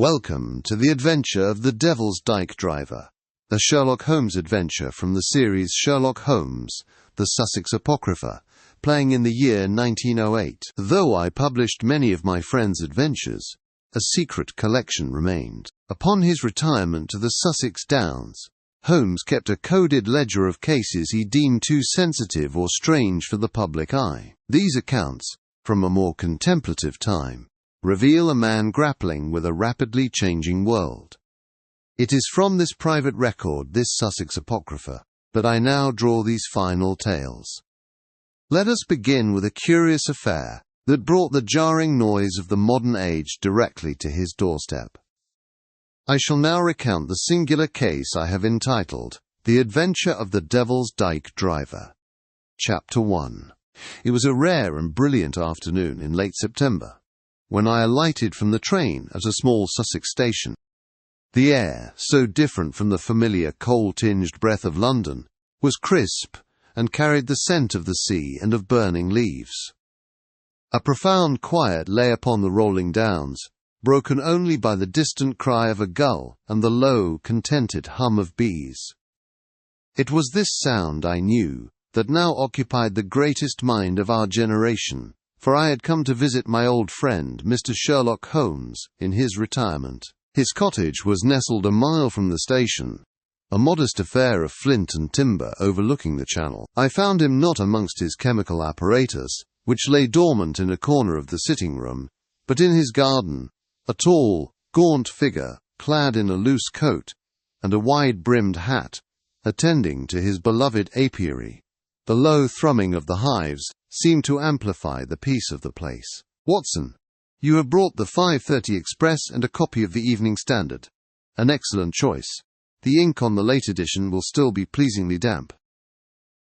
Welcome to the adventure of the Devil's Dyke Driver, a Sherlock Holmes adventure from the series Sherlock Holmes, the Sussex Apocrypha, playing in the year 1908. Though I published many of my friends' adventures, a secret collection remained. Upon his retirement to the Sussex Downs, Holmes kept a coded ledger of cases he deemed too sensitive or strange for the public eye. These accounts, from a more contemplative time, reveal a man grappling with a rapidly changing world. It is from this private record, this Sussex Apocrypha, that I now draw these final tales. Let us begin with a curious affair that brought the jarring noise of the modern age directly to his doorstep. I shall now recount the singular case I have entitled, The Adventure of the Devil's Dyke Driver. Chapter 1. It was a rare and brilliant afternoon in late September, when I alighted from the train at a small Sussex station. The air, so different from the familiar coal-tinged breath of London, was crisp and carried the scent of the sea and of burning leaves. A profound quiet lay upon the rolling downs, broken only by the distant cry of a gull and the low, contented hum of bees. It was this sound, I knew, that now occupied the greatest mind of our generation, for I had come to visit my old friend, Mr. Sherlock Holmes, in his retirement. His cottage was nestled a mile from the station, a modest affair of flint and timber overlooking the channel. I found him not amongst his chemical apparatus, which lay dormant in a corner of the sitting-room, but in his garden, a tall, gaunt figure, clad in a loose coat and a wide-brimmed hat, attending to his beloved apiary. The low thrumming of the hives seemed to amplify the peace of the place. "Watson, you have brought the 5:30 Express and a copy of the Evening Standard. An excellent choice. The ink on the late edition will still be pleasingly damp."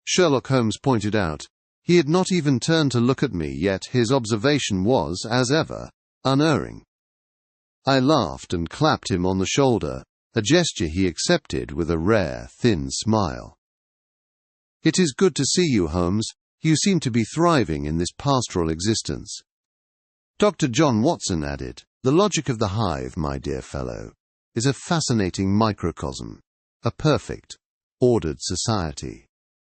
Sherlock Holmes pointed out. He had not even turned to look at me, yet his observation was, as ever, unerring. I laughed and clapped him on the shoulder, a gesture he accepted with a rare, thin smile. "It is good to see you, Holmes. You seem to be thriving in this pastoral existence." Dr. John Watson added, "The logic of the hive, my dear fellow, is a fascinating microcosm, a perfect, ordered society.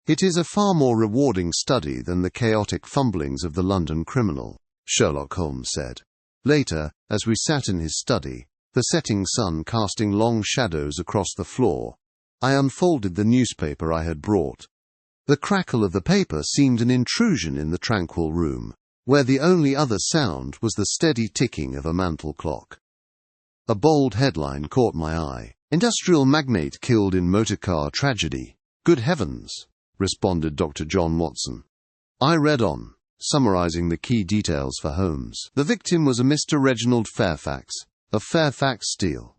It is a far more rewarding study than the chaotic fumblings of the London criminal," Sherlock Holmes said. Later, as we sat in his study, the setting sun casting long shadows across the floor, I unfolded the newspaper I had brought. The crackle of the paper seemed an intrusion in the tranquil room, where the only other sound was the steady ticking of a mantel clock. A bold headline caught my eye. "Industrial magnate killed in motorcar tragedy." "Good heavens," responded Dr. John Watson. I read on, summarizing the key details for Holmes. The victim was a Mr. Reginald Fairfax, of Fairfax Steel.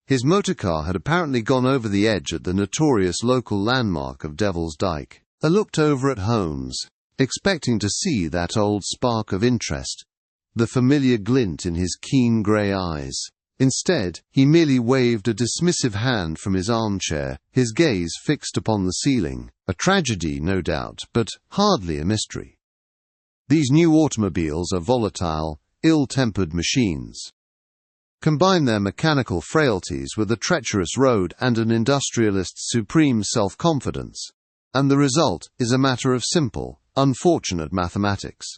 His motorcar had apparently gone over the edge at the notorious local landmark of Devil's Dyke. I looked over at Holmes, expecting to see that old spark of interest, the familiar glint in his keen grey eyes. Instead, he merely waved a dismissive hand from his armchair, his gaze fixed upon the ceiling. A tragedy, no doubt, but hardly a mystery. These new automobiles are volatile, ill-tempered machines. Combine their mechanical frailties with a treacherous road and an industrialist's supreme self-confidence, and the result is a matter of simple, unfortunate mathematics.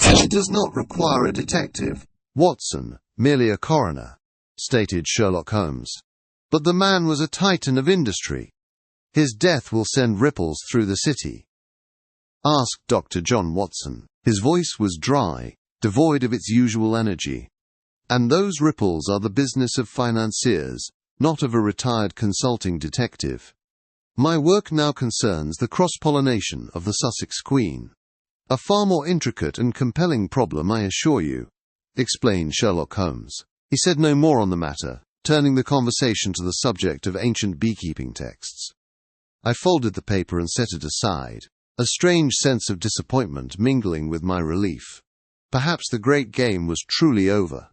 "It does not require a detective, Watson, merely a coroner," stated Sherlock Holmes. "But the man was a titan of industry. His death will send ripples through the city." asked Dr. John Watson. His voice was dry, devoid of its usual energy. "And those ripples are the business of financiers, not of a retired consulting detective. My work now concerns the cross-pollination of the Sussex Queen. A far more intricate and compelling problem, I assure you," explained Sherlock Holmes. He said no more on the matter, turning the conversation to the subject of ancient beekeeping texts. I folded the paper and set it aside, a strange sense of disappointment mingling with my relief. Perhaps the great game was truly over.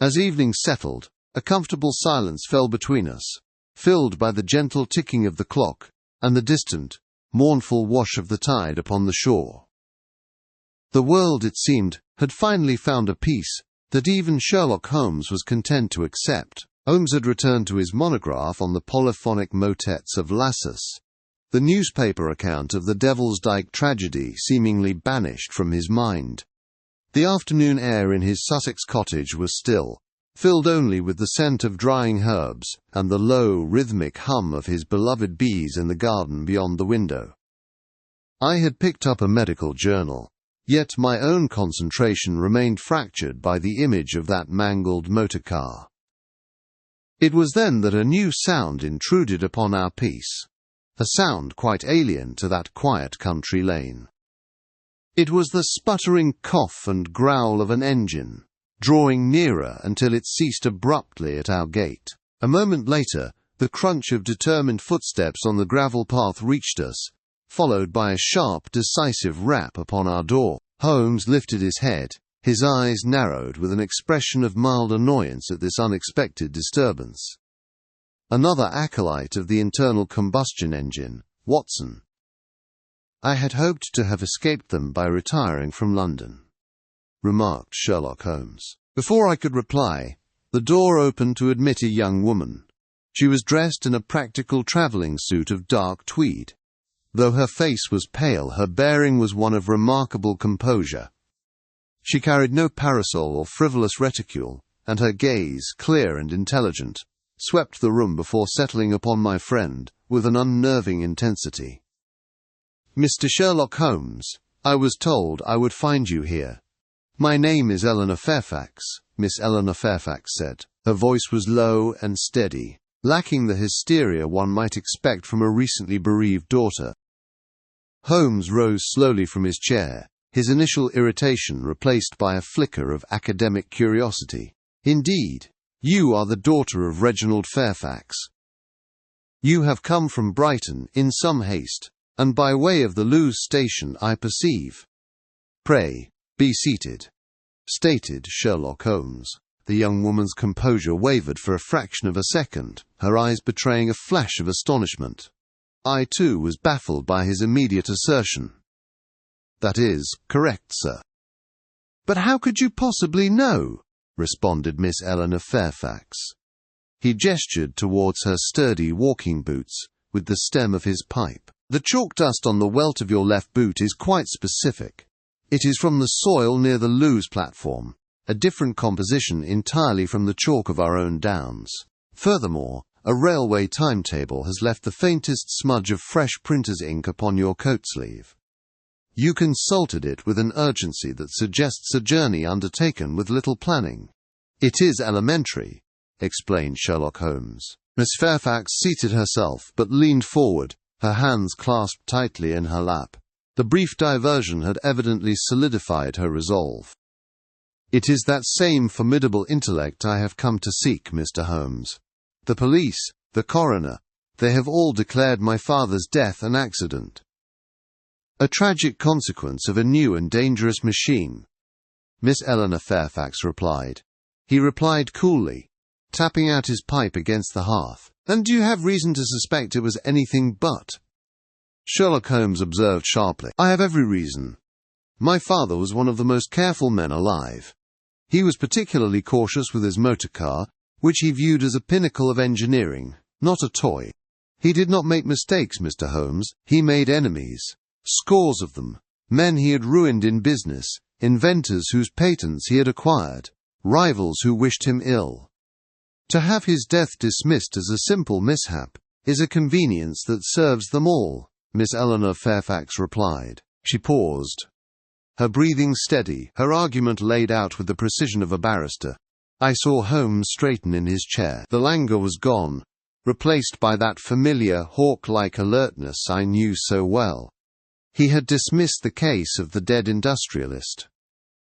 As evening settled, a comfortable silence fell between us, filled by the gentle ticking of the clock and the distant, mournful wash of the tide upon the shore. The world, it seemed, had finally found a peace that even Sherlock Holmes was content to accept. Holmes had returned to his monograph on the polyphonic motets of Lassus, the newspaper account of the Devil's Dyke tragedy seemingly banished from his mind. The afternoon air in his Sussex cottage was still, filled only with the scent of drying herbs and the low, rhythmic hum of his beloved bees in the garden beyond the window. I had picked up a medical journal, yet my own concentration remained fractured by the image of that mangled motor car. It was then that a new sound intruded upon our peace, a sound quite alien to that quiet country lane. It was the sputtering cough and growl of an engine, drawing nearer until it ceased abruptly at our gate. A moment later, the crunch of determined footsteps on the gravel path reached us, followed by a sharp, decisive rap upon our door. Holmes lifted his head, his eyes narrowed with an expression of mild annoyance at this unexpected disturbance. Another acolyte of the internal combustion engine, Watson. "I had hoped to have escaped them by retiring from London," remarked Sherlock Holmes. Before I could reply, the door opened to admit a young woman. She was dressed in a practical travelling suit of dark tweed. Though her face was pale, her bearing was one of remarkable composure. She carried no parasol or frivolous reticule, and her gaze, clear and intelligent, swept the room before settling upon my friend with an unnerving intensity. "Mr. Sherlock Holmes, I was told I would find you here." "My name is Eleanor Fairfax," Miss Eleanor Fairfax said. Her voice was low and steady, lacking the hysteria one might expect from a recently bereaved daughter. Holmes rose slowly from his chair, his initial irritation replaced by a flicker of academic curiosity. "Indeed, you are the daughter of Reginald Fairfax. You have come from Brighton in some haste, and by way of the Lewes station, I perceive. Pray, be seated," stated Sherlock Holmes. The young woman's composure wavered for a fraction of a second, her eyes betraying a flash of astonishment. I too was baffled by his immediate assertion. "That is correct, sir." "But how could you possibly know?" responded Miss Eleanor Fairfax. He gestured towards her sturdy walking boots with the stem of his pipe. "The chalk dust on the welt of your left boot is quite specific. It is from the soil near the Lewes platform, a different composition entirely from the chalk of our own downs. Furthermore, a railway timetable has left the faintest smudge of fresh printer's ink upon your coat sleeve. You consulted it with an urgency that suggests a journey undertaken with little planning." "It is elementary," explained Sherlock Holmes. Miss Fairfax seated herself, but leaned forward, her hands clasped tightly in her lap. The brief diversion had evidently solidified her resolve. "It is that same formidable intellect I have come to seek, Mr. Holmes. The police, the coroner, they have all declared my father's death an accident. A tragic consequence of a new and dangerous machine," Miss Eleanor Fairfax replied. He replied coolly, tapping out his pipe against the hearth. "And do you have reason to suspect it was anything but?" Sherlock Holmes observed sharply. "I have every reason. My father was one of the most careful men alive. He was particularly cautious with his motor car, which he viewed as a pinnacle of engineering, not a toy. He did not make mistakes, Mr. Holmes. He made enemies. Scores of them. Men he had ruined in business, inventors whose patents he had acquired, rivals who wished him ill. To have his death dismissed as a simple mishap is a convenience that serves them all," Miss Eleanor Fairfax replied. She paused, her breathing steady, her argument laid out with the precision of a barrister. I saw Holmes straighten in his chair. The languor was gone, replaced by that familiar, hawk-like alertness I knew so well. He had dismissed the case of the dead industrialist.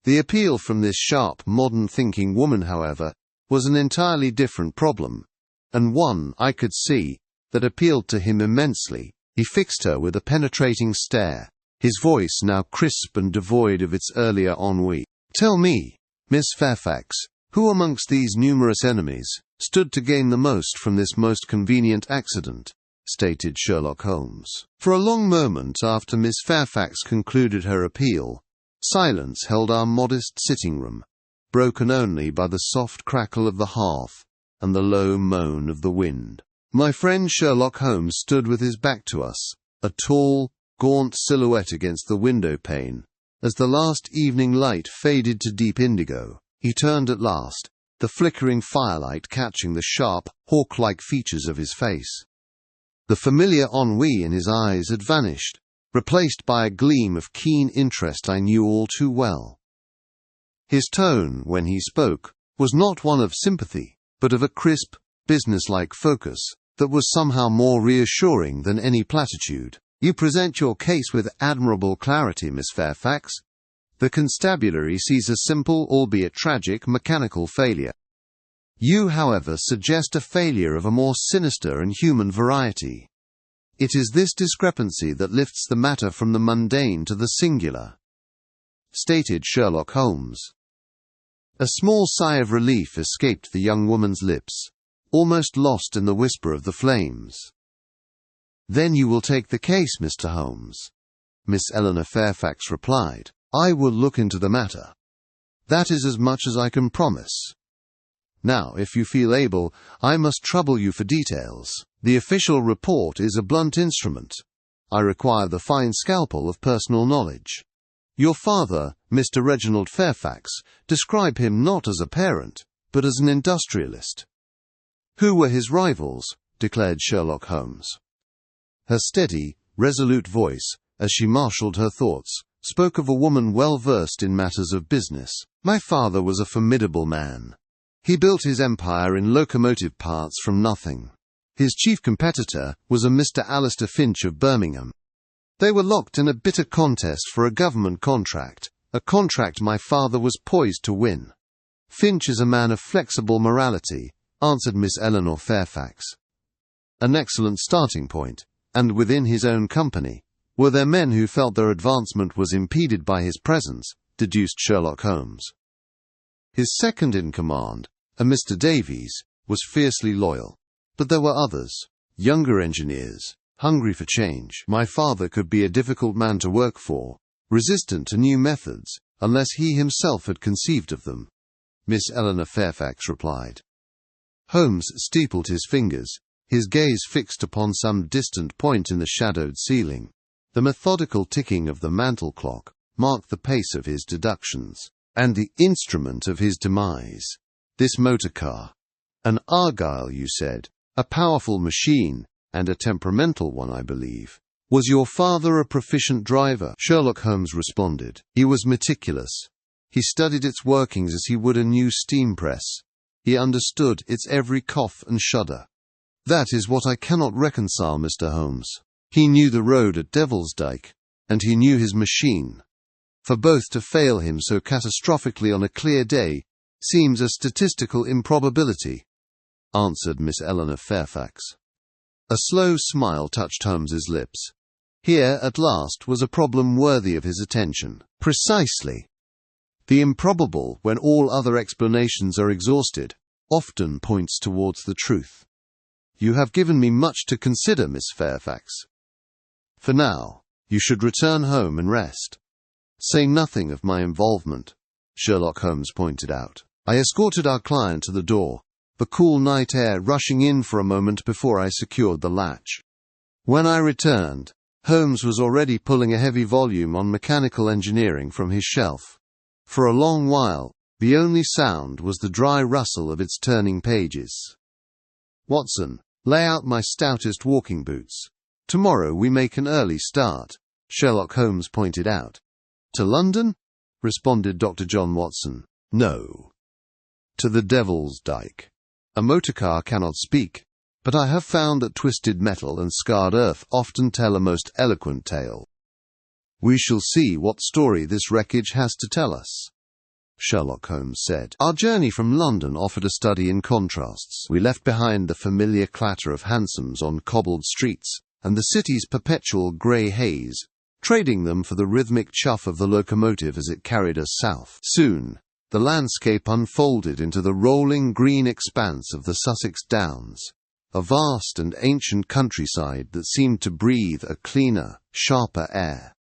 The appeal from this sharp, modern-thinking woman, however, was an entirely different problem, and one, I could see, that appealed to him immensely. He fixed her with a penetrating stare, his voice now crisp and devoid of its earlier ennui. "Tell me, Miss Fairfax, who amongst these numerous enemies stood to gain the most from this most convenient accident?" stated Sherlock Holmes. For a long moment after Miss Fairfax concluded her appeal, silence held our modest sitting room, broken only by the soft crackle of the hearth and the low moan of the wind. My friend Sherlock Holmes stood with his back to us, a tall, gaunt silhouette against the window pane. As the last evening light faded to deep indigo, he turned at last, the flickering firelight catching the sharp, hawk-like features of his face. The familiar ennui in his eyes had vanished, replaced by a gleam of keen interest I knew all too well. His tone, when he spoke, was not one of sympathy, but of a crisp, businesslike focus that was somehow more reassuring than any platitude. You present your case with admirable clarity, Miss Fairfax. The constabulary sees a simple, albeit tragic, mechanical failure. You, however, suggest a failure of a more sinister and human variety. It is this discrepancy that lifts the matter from the mundane to the singular," stated Sherlock Holmes. A small sigh of relief escaped the young woman's lips, almost lost in the whisper of the flames. "Then you will take the case, Mr. Holmes?" Miss Eleanor Fairfax replied. "I will look into the matter. That is as much as I can promise. Now, if you feel able, I must trouble you for details. The official report is a blunt instrument. I require the fine scalpel of personal knowledge. Your father, Mr. Reginald Fairfax, describe him not as a parent, but as an industrialist." "Who were his rivals?" declared Sherlock Holmes. Her steady, resolute voice, as she marshalled her thoughts, spoke of a woman well versed in matters of business. "My father was a formidable man. He built his empire in locomotive parts from nothing. His chief competitor was a Mr. Alistair Finch of Birmingham. They were locked in a bitter contest for a government contract, a contract my father was poised to win." "Finch is a man of flexible morality," answered Miss Eleanor Fairfax. "An excellent starting point. And within his own company, were there men who felt their advancement was impeded by his presence?" deduced Sherlock Holmes. "His second in command, a Mr. Davies, was fiercely loyal. But there were others, younger engineers, hungry for change. My father could be a difficult man to work for, resistant to new methods, unless he himself had conceived of them," Miss Eleanor Fairfax replied. Holmes steepled his fingers, his gaze fixed upon some distant point in the shadowed ceiling. The methodical ticking of the mantel clock marked the pace of his deductions. "And the instrument of his demise, this motor car. An Argyll, you said, a powerful machine, and a temperamental one, I believe. Was your father a proficient driver?" Sherlock Holmes responded. "He was meticulous. He studied its workings as he would a new steam press. He understood its every cough and shudder. That is what I cannot reconcile, Mr. Holmes. He knew the road at Devil's Dyke, and he knew his machine. For both to fail him so catastrophically on a clear day seems a statistical improbability," answered Miss Eleanor Fairfax. A slow smile touched Holmes's lips. Here, at last, was a problem worthy of his attention. "Precisely. The improbable, when all other explanations are exhausted, often points towards the truth. You have given me much to consider, Miss Fairfax. For now, you should return home and rest. Say nothing of my involvement," Sherlock Holmes pointed out. I escorted our client to the door, the cool night air rushing in for a moment before I secured the latch. When I returned, Holmes was already pulling a heavy volume on mechanical engineering from his shelf. For a long while, the only sound was the dry rustle of its turning pages. "Watson, lay out my stoutest walking boots. Tomorrow we make an early start," Sherlock Holmes pointed out. "To London?" responded Dr. John Watson. "No. To the Devil's Dyke. A motor car cannot speak, but I have found that twisted metal and scarred earth often tell a most eloquent tale. We shall see what story this wreckage has to tell us," Sherlock Holmes said. Our journey from London offered a study in contrasts. We left behind the familiar clatter of hansoms on cobbled streets, and the city's perpetual grey haze, trading them for the rhythmic chuff of the locomotive as it carried us south. Soon, the landscape unfolded into the rolling green expanse of the Sussex Downs, a vast and ancient countryside that seemed to breathe a cleaner, sharper air.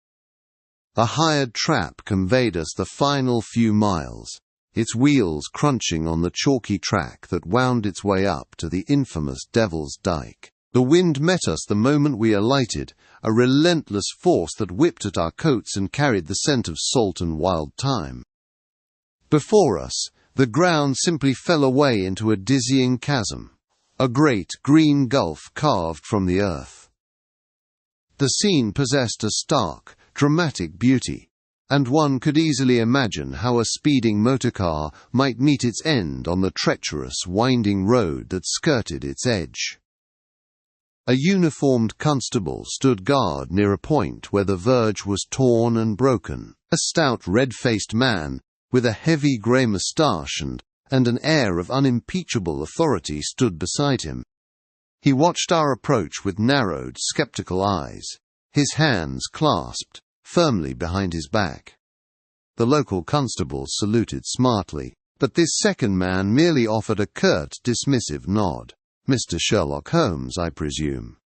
A hired trap conveyed us the final few miles, its wheels crunching on the chalky track that wound its way up to the infamous Devil's Dyke. The wind met us the moment we alighted, a relentless force that whipped at our coats and carried the scent of salt and wild thyme. Before us, the ground simply fell away into a dizzying chasm, a great green gulf carved from the earth. The scene possessed a stark, dramatic beauty, and one could easily imagine how a speeding motorcar might meet its end on the treacherous, winding road that skirted its edge. A uniformed constable stood guard near a point where the verge was torn and broken. A stout, red-faced man, with a heavy grey moustache and an air of unimpeachable authority, stood beside him. He watched our approach with narrowed, sceptical eyes, his hands clasped firmly behind his back. The local constable saluted smartly, but this second man merely offered a curt, dismissive nod. "Mr. Sherlock Holmes, I presume?"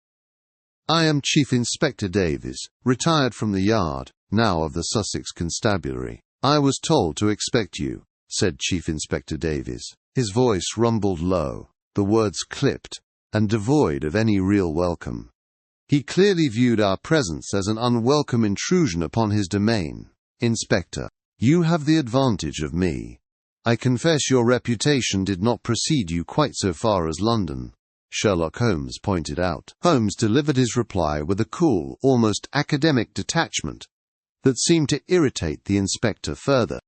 "I am Chief Inspector Davies, retired from the yard, now of the Sussex constabulary. I was told to expect you," said Chief Inspector Davies. His voice rumbled low, the words clipped, and devoid of any real welcome. He clearly viewed our presence as an unwelcome intrusion upon his domain. "Inspector, you have the advantage of me. I confess your reputation did not precede you quite so far as London," Sherlock Holmes pointed out. Holmes delivered his reply with a cool, almost academic detachment that seemed to irritate the inspector further.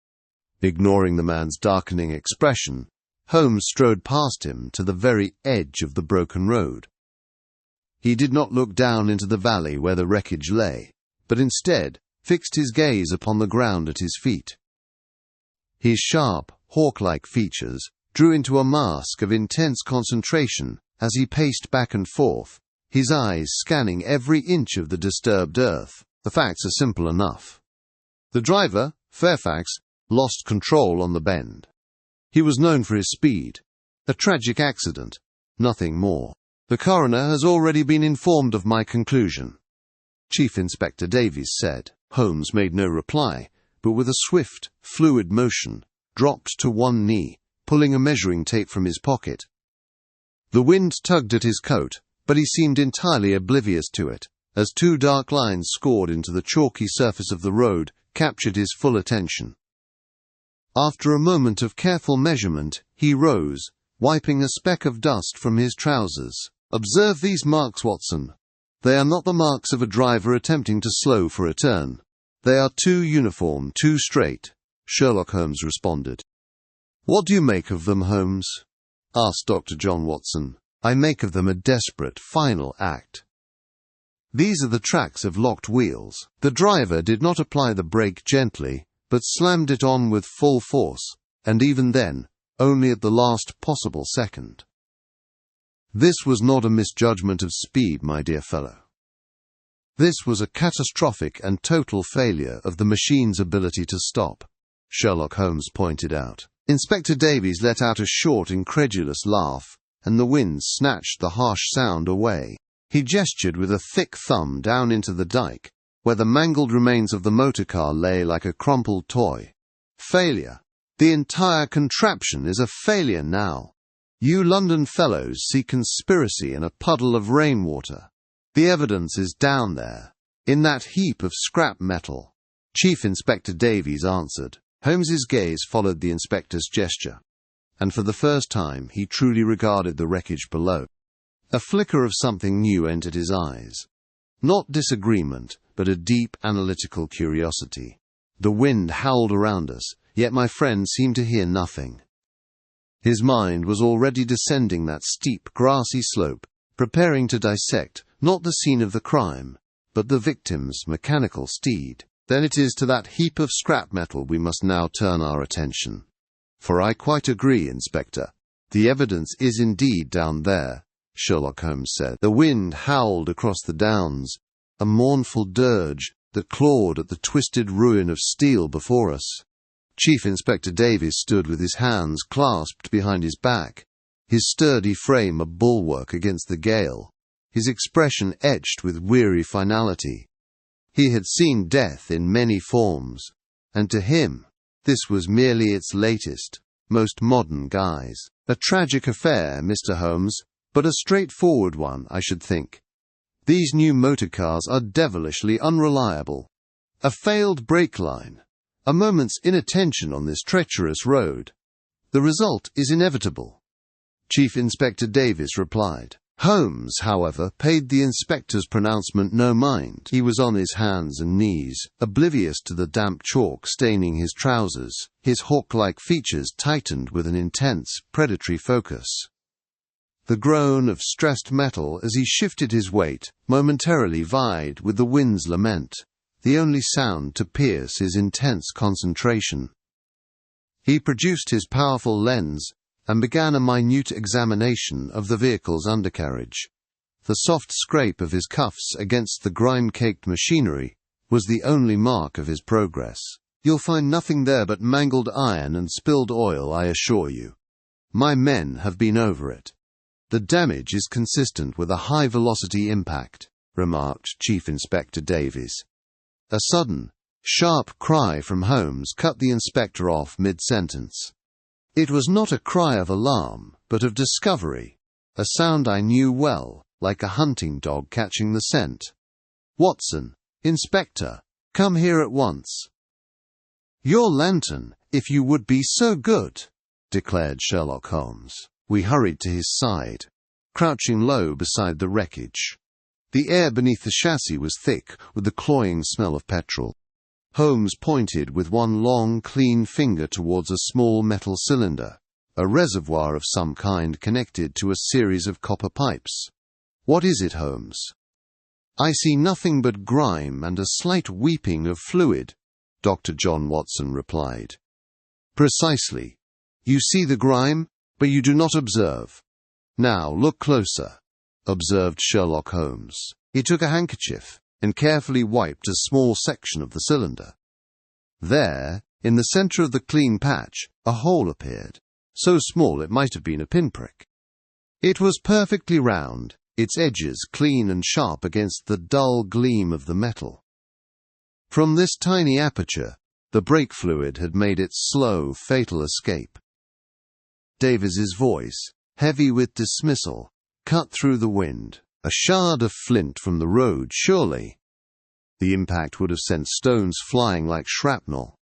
Ignoring the man's darkening expression, Holmes strode past him to the very edge of the broken road. He did not look down into the valley where the wreckage lay, but instead fixed his gaze upon the ground at his feet. His sharp, hawk-like features drew into a mask of intense concentration as he paced back and forth, his eyes scanning every inch of the disturbed earth. The facts are simple enough. The driver, Fairfax, lost control on the bend. He was known for his speed. A tragic accident, nothing more. "The coroner has already been informed of my conclusion," Chief Inspector Davies said. Holmes made no reply, but with a swift, fluid motion, dropped to one knee, pulling a measuring tape from his pocket. The wind tugged at his coat, but he seemed entirely oblivious to it, as two dark lines scored into the chalky surface of the road captured his full attention. After a moment of careful measurement, he rose, wiping a speck of dust from his trousers. "Observe these marks, Watson. They are not the marks of a driver attempting to slow for a turn. They are too uniform, too straight," Sherlock Holmes responded. "What do you make of them, Holmes?" asked Dr. John Watson. "I make of them a desperate, final act. These are the tracks of locked wheels. The driver did not apply the brake gently, but slammed it on with full force, and even then, only at the last possible second. This was not a misjudgment of speed, my dear fellow. This was a catastrophic and total failure of the machine's ability to stop," Sherlock Holmes pointed out. Inspector Davies let out a short, incredulous laugh, and the wind snatched the harsh sound away. He gestured with a thick thumb down into the Dyke, where the mangled remains of the motor car lay like a crumpled toy. "Failure. The entire contraption is a failure now. You London fellows see conspiracy in a puddle of rainwater. The evidence is down there, in that heap of scrap metal," Chief Inspector Davies answered. Holmes's gaze followed the inspector's gesture, and for the first time he truly regarded the wreckage below. A flicker of something new entered his eyes. Not disagreement, but a deep analytical curiosity. The wind howled around us, yet my friend seemed to hear nothing. His mind was already descending that steep, grassy slope, preparing to dissect not the scene of the crime, but the victim's mechanical steed. "Then it is to that heap of scrap metal we must now turn our attention. For I quite agree, Inspector. The evidence is indeed down there," Sherlock Holmes said. The wind howled across the downs, a mournful dirge that clawed at the twisted ruin of steel before us. Chief Inspector Davies stood with his hands clasped behind his back, his sturdy frame a bulwark against the gale, his expression etched with weary finality. He had seen death in many forms, and to him This was merely its latest, most modern guise. A tragic affair, Mr. Holmes, but a straightforward one, I should think. These new motor cars are devilishly unreliable. A failed brake line, a moment's inattention on this treacherous road. The result is inevitable. Chief Inspector Davies replied. Holmes, however, paid the inspector's pronouncement no mind. He was on his hands and knees, oblivious to the damp chalk staining his trousers, his hawk-like features tightened with an intense, predatory focus. The groan of stressed metal as he shifted his weight momentarily vied with the wind's lament, the only sound to pierce his intense concentration. He produced his powerful lens and began a minute examination of the vehicle's undercarriage. The soft scrape of his cuffs against the grime-caked machinery was the only mark of his progress. You'll find nothing there but mangled iron and spilled oil, I assure you. My men have been over it. The damage is consistent with a high-velocity impact, remarked Chief Inspector Davies. A sudden, sharp cry from Holmes cut the inspector off mid-sentence. It was not a cry of alarm, but of discovery, a sound I knew well, like a hunting dog catching the scent. Watson, Inspector, come here at once. Your lantern, if you would be so good, declared Sherlock Holmes. We hurried to his side, crouching low beside the wreckage. The air beneath the chassis was thick with the cloying smell of petrol. Holmes pointed with one long, clean finger towards a small metal cylinder, a reservoir of some kind connected to a series of copper pipes. What is it, Holmes? I see nothing but grime and a slight weeping of fluid, Dr. John Watson replied. Precisely. You see the grime, but you do not observe. Now look closer, observed Sherlock Holmes. He took a handkerchief and carefully wiped a small section of the cylinder. There, in the center of the clean patch, a hole appeared, so small it might have been a pinprick. It was perfectly round, its edges clean and sharp against the dull gleam of the metal. From this tiny aperture, the brake fluid had made its slow, fatal escape. Davies's voice, heavy with dismissal, cut through the wind. A shard of flint from the road, surely. The impact would have sent stones flying like shrapnel.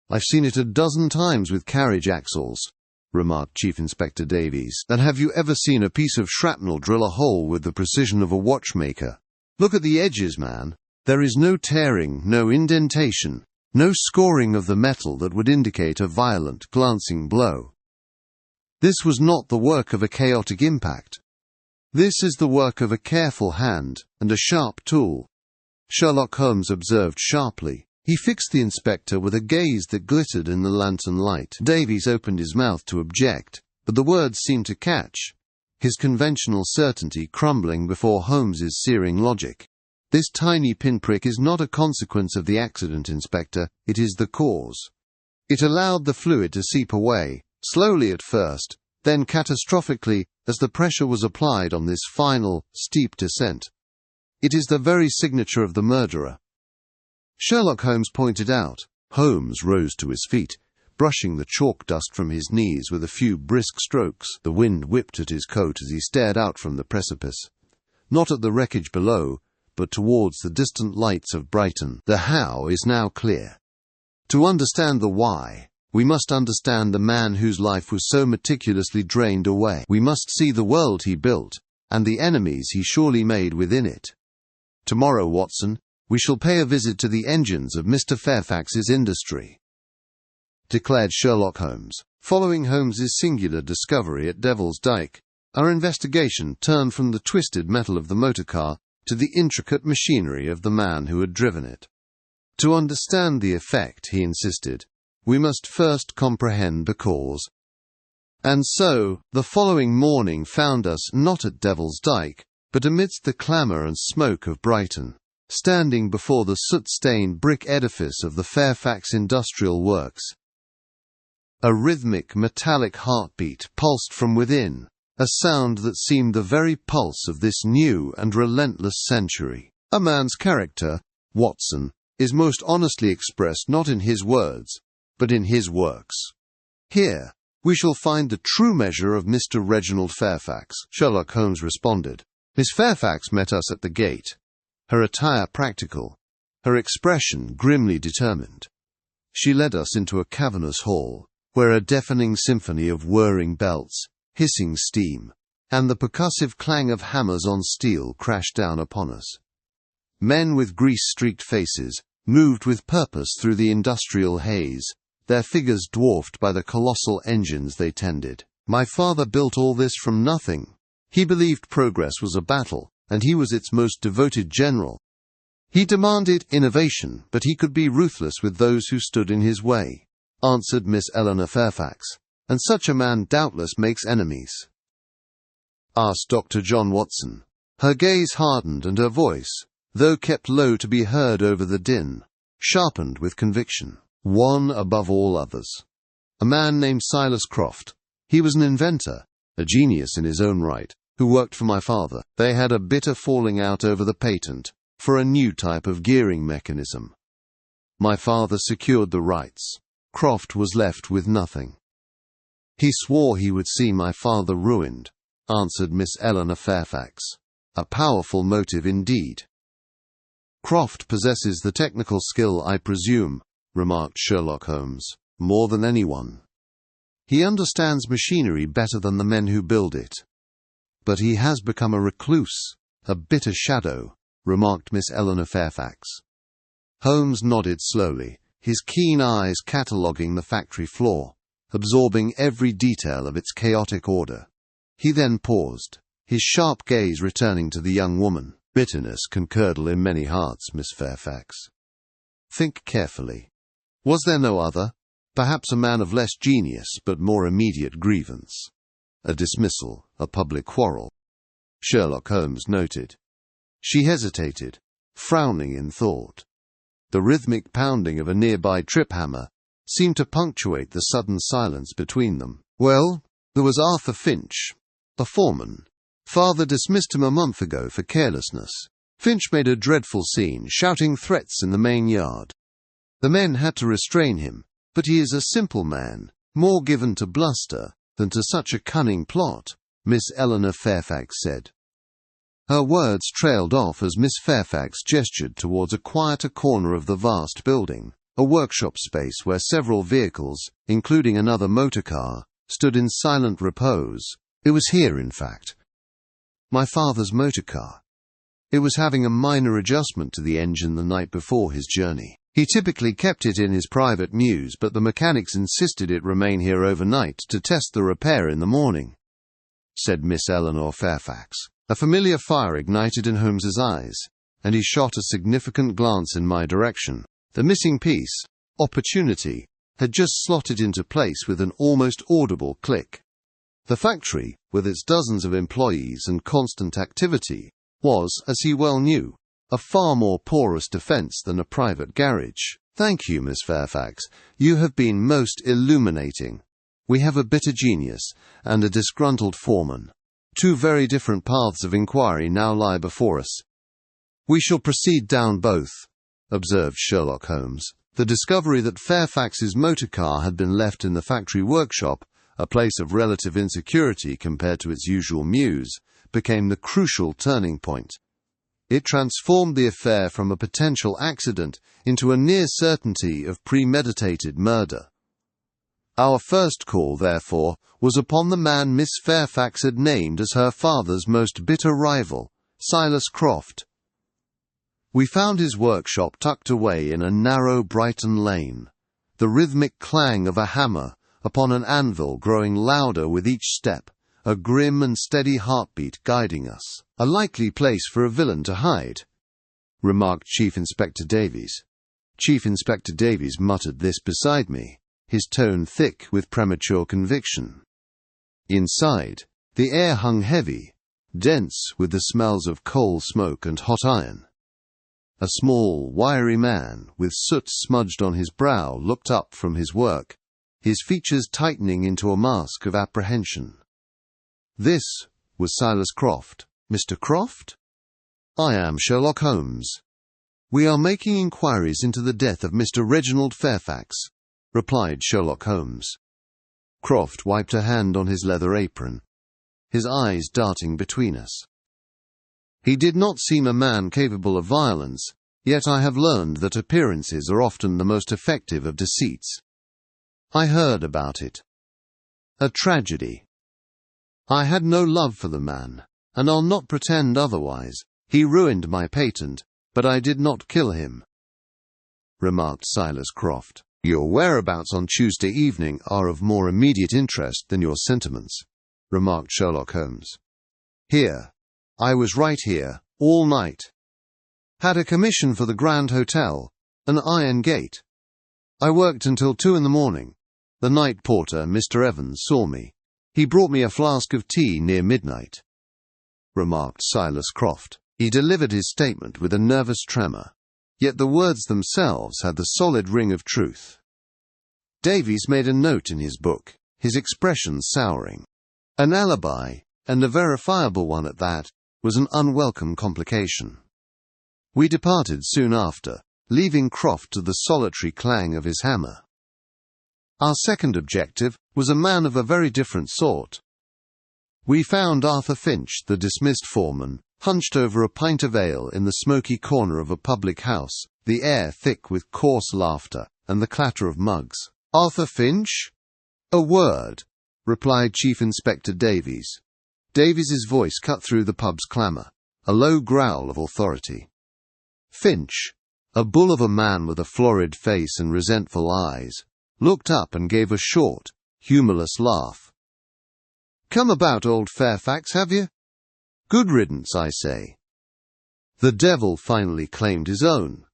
I've seen it a dozen times with carriage axles, remarked Chief Inspector Davies. And have you ever seen a piece of shrapnel drill a hole with the precision of a watchmaker? Look at the edges, man. There is no tearing, no indentation, no scoring of the metal that would indicate a violent, glancing blow. This was not the work of a chaotic impact. This is the work of a careful hand and a sharp tool. Sherlock Holmes observed sharply. He fixed the inspector with a gaze that glittered in the lantern light. Davies opened his mouth to object, but the words seemed to catch, his conventional certainty crumbling before Holmes's searing logic. This tiny pinprick is not a consequence of the accident, Inspector, it is the cause. It allowed the fluid to seep away, slowly at first, then catastrophically, as the pressure was applied on this final, steep descent. It is the very signature of the murderer. Sherlock Holmes pointed out. Holmes rose to his feet, brushing the chalk dust from his knees with a few brisk strokes. The wind whipped at his coat as he stared out from the precipice. Not at the wreckage below, but towards the distant lights of Brighton. The how is now clear. To understand the why, we must understand the man whose life was so meticulously drained away. We must see the world he built, and the enemies he surely made within it. Tomorrow, Watson, we shall pay a visit to the engines of Mr. Fairfax's industry, declared Sherlock Holmes. Following Holmes's singular discovery at Devil's Dyke, our investigation turned from the twisted metal of the motor car to the intricate machinery of the man who had driven it. To understand the effect, he insisted, we must first comprehend the cause. And so, the following morning found us not at Devil's Dyke, but amidst the clamour and smoke of Brighton, standing before the soot-stained brick edifice of the Fairfax Industrial Works. A rhythmic, metallic heartbeat pulsed from within, a sound that seemed the very pulse of this new and relentless century. A man's character, Watson, is most honestly expressed not in his words, but in his works. Here we shall find the true measure of Mr. Reginald Fairfax, Sherlock Holmes responded. Miss Fairfax met us at the gate, her attire practical, her expression grimly determined. She led us into a cavernous hall, where a deafening symphony of whirring belts, hissing steam, and the percussive clang of hammers on steel crashed down upon us. Men with grease-streaked faces moved with purpose through the industrial haze, their figures dwarfed by the colossal engines they tended. My father built all this from nothing. He believed progress was a battle, and he was its most devoted general. He demanded innovation, but he could be ruthless with those who stood in his way, answered Miss Eleanor Fairfax, and such a man doubtless makes enemies. Asked Dr. John Watson. Her gaze hardened and her voice, though kept low to be heard over the din, sharpened with conviction. One above all others. A man named Silas Croft. He was an inventor, a genius in his own right, who worked for my father. They had a bitter falling out over the patent for a new type of gearing mechanism. My father secured the rights. Croft was left with nothing. He swore he would see my father ruined, answered Miss Eleanor Fairfax. A powerful motive indeed. Croft possesses the technical skill, I presume, remarked Sherlock Holmes, more than anyone. He understands machinery better than the men who build it. But he has become a recluse, a bitter shadow, remarked Miss Eleanor Fairfax. Holmes nodded slowly, his keen eyes cataloguing the factory floor, absorbing every detail of its chaotic order. He then paused, his sharp gaze returning to the young woman. Bitterness can curdle in many hearts, Miss Fairfax. Think carefully. Was there no other? Perhaps a man of less genius but more immediate grievance. A dismissal, a public quarrel. Sherlock Holmes noted. She hesitated, frowning in thought. The rhythmic pounding of a nearby trip hammer seemed to punctuate the sudden silence between them. Well, there was Arthur Finch, a foreman. Father dismissed him a month ago for carelessness. Finch made a dreadful scene, shouting threats in the main yard. The men had to restrain him, but he is a simple man, more given to bluster than to such a cunning plot, Miss Eleanor Fairfax said. Her words trailed off as Miss Fairfax gestured towards a quieter corner of the vast building, a workshop space where several vehicles, including another motor car, stood in silent repose. It was here, in fact. My father's motor car. It was having a minor adjustment to the engine the night before his journey. He typically kept it in his private mews, but the mechanics insisted it remain here overnight to test the repair in the morning, said Miss Eleanor Fairfax. A familiar fire ignited in Holmes's eyes, and he shot a significant glance in my direction. The missing piece, opportunity, had just slotted into place with an almost audible click. The factory, with its dozens of employees and constant activity, was, as he well knew, a far more porous defence than a private garage. Thank you, Miss Fairfax. You have been most illuminating. We have a bitter genius and a disgruntled foreman. Two very different paths of inquiry now lie before us. We shall proceed down both, observed Sherlock Holmes. The discovery that Fairfax's motor car had been left in the factory workshop, a place of relative insecurity compared to its usual mews, became the crucial turning point. It transformed the affair from a potential accident into a near certainty of premeditated murder. Our first call, therefore, was upon the man Miss Fairfax had named as her father's most bitter rival, Silas Croft. We found his workshop tucked away in a narrow Brighton lane, the rhythmic clang of a hammer upon an anvil growing louder with each step, a grim and steady heartbeat guiding us. A likely place for a villain to hide, remarked Chief Inspector Davies. Chief Inspector Davies muttered this beside me, his tone thick with premature conviction. Inside, the air hung heavy, dense with the smells of coal smoke and hot iron. A small, wiry man, with soot smudged on his brow, looked up from his work, his features tightening into a mask of apprehension. This was Silas Croft. Mr. Croft? I am Sherlock Holmes. We are making inquiries into the death of Mr. Reginald Fairfax. replied Sherlock Holmes. Croft wiped a hand on his leather apron, his eyes darting between us. He did not seem a man capable of violence, yet I have learned that appearances are often the most effective of deceits. I heard about it. A tragedy. I had no love for the man, and I'll not pretend otherwise. He ruined my patent, but I did not kill him," remarked Silas Croft. "Your whereabouts on Tuesday evening are of more immediate interest than your sentiments," remarked Sherlock Holmes. "Here. I was right here, all night. Had a commission for the Grand Hotel, an iron gate. I worked until 2 in the morning. The night porter, Mr. Evans, saw me. He brought me a flask of tea near midnight," remarked Silas Croft. He delivered his statement with a nervous tremor, yet the words themselves had the solid ring of truth. Davies made a note in his book, his expression souring. An alibi, and a verifiable one at that, was an unwelcome complication. We departed soon after, leaving Croft to the solitary clang of his hammer. Our second objective was a man of a very different sort. We found Arthur Finch, the dismissed foreman, hunched over a pint of ale in the smoky corner of a public house, the air thick with coarse laughter and the clatter of mugs. "Arthur Finch?" "A word," replied Chief Inspector Davies. Davies's voice cut through the pub's clamour, a low growl of authority. Finch, a bull of a man with a florid face and resentful eyes, looked up and gave a short, humourless laugh. "Come about, old Fairfax, have you? Good riddance, I say." "The devil finally claimed his own,"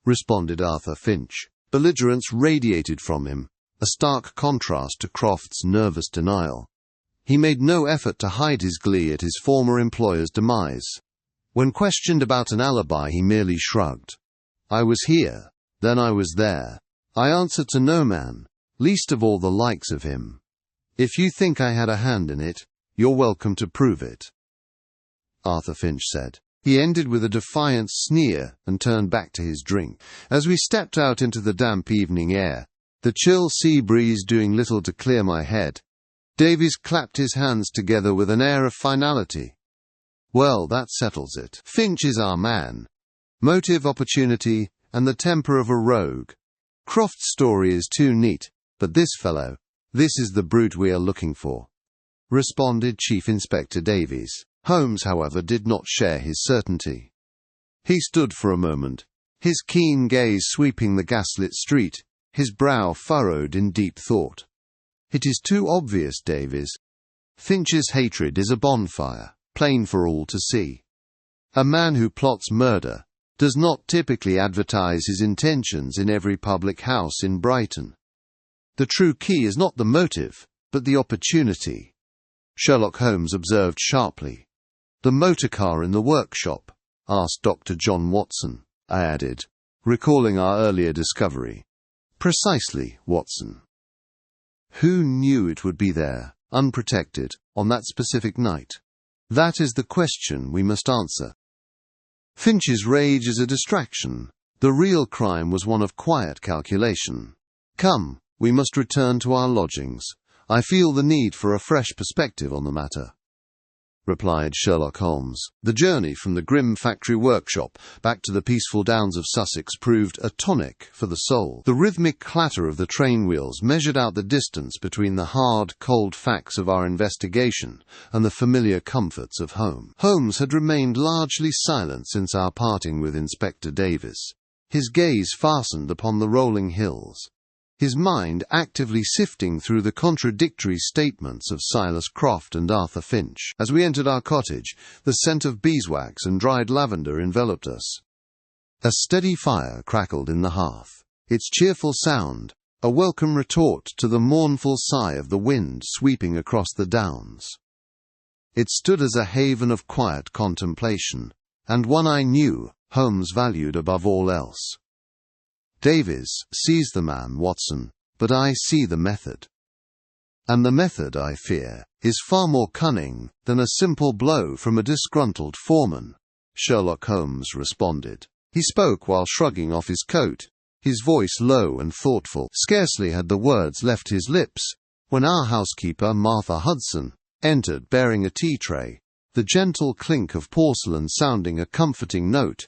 responded Arthur Finch. Belligerence radiated from him, a stark contrast to Croft's nervous denial. He made no effort to hide his glee at his former employer's demise. When questioned about an alibi, he merely shrugged. "I was here, then I was there. I answer to no man, least of all the likes of him. If you think I had a hand in it, you're welcome to prove it," Arthur Finch said. He ended with a defiant sneer and turned back to his drink. As we stepped out into the damp evening air, the chill sea breeze doing little to clear my head, Davies clapped his hands together with an air of finality. "Well, that settles it. Finch is our man. Motive, opportunity, and the temper of a rogue. Croft's story is too neat, but this is the brute we are looking for," responded Chief Inspector Davies. Holmes, however, did not share his certainty. He stood for a moment, his keen gaze sweeping the gaslit street, his brow furrowed in deep thought. "It is too obvious, Davies. Finch's hatred is a bonfire, plain for all to see. A man who plots murder does not typically advertise his intentions in every public house in Brighton. The true key is not the motive, but the opportunity," Sherlock Holmes observed sharply. "The motor car in the workshop?" asked Dr. John Watson, I added, recalling our earlier discovery. "Precisely, Watson." "Who knew it would be there, unprotected, on that specific night? That is the question we must answer. Finch's rage is a distraction. The real crime was one of quiet calculation. Come, we must return to our lodgings. I feel the need for a fresh perspective on the matter," replied Sherlock Holmes. The journey from the grim factory workshop back to the peaceful downs of Sussex proved a tonic for the soul. The rhythmic clatter of the train wheels measured out the distance between the hard, cold facts of our investigation and the familiar comforts of home. Holmes had remained largely silent since our parting with Inspector Davies, his gaze fastened upon the rolling hills, his mind actively sifting through the contradictory statements of Silas Croft and Arthur Finch. As we entered our cottage, the scent of beeswax and dried lavender enveloped us. A steady fire crackled in the hearth, its cheerful sound a welcome retort to the mournful sigh of the wind sweeping across the downs. It stood as a haven of quiet contemplation, and one I knew Holmes valued above all else. "Davies sees the man, Watson, but I see the method. And the method, I fear, is far more cunning than a simple blow from a disgruntled foreman," Sherlock Holmes responded. He spoke while shrugging off his coat, his voice low and thoughtful. Scarcely had the words left his lips when our housekeeper, Martha Hudson, entered bearing a tea tray, the gentle clink of porcelain sounding a comforting note.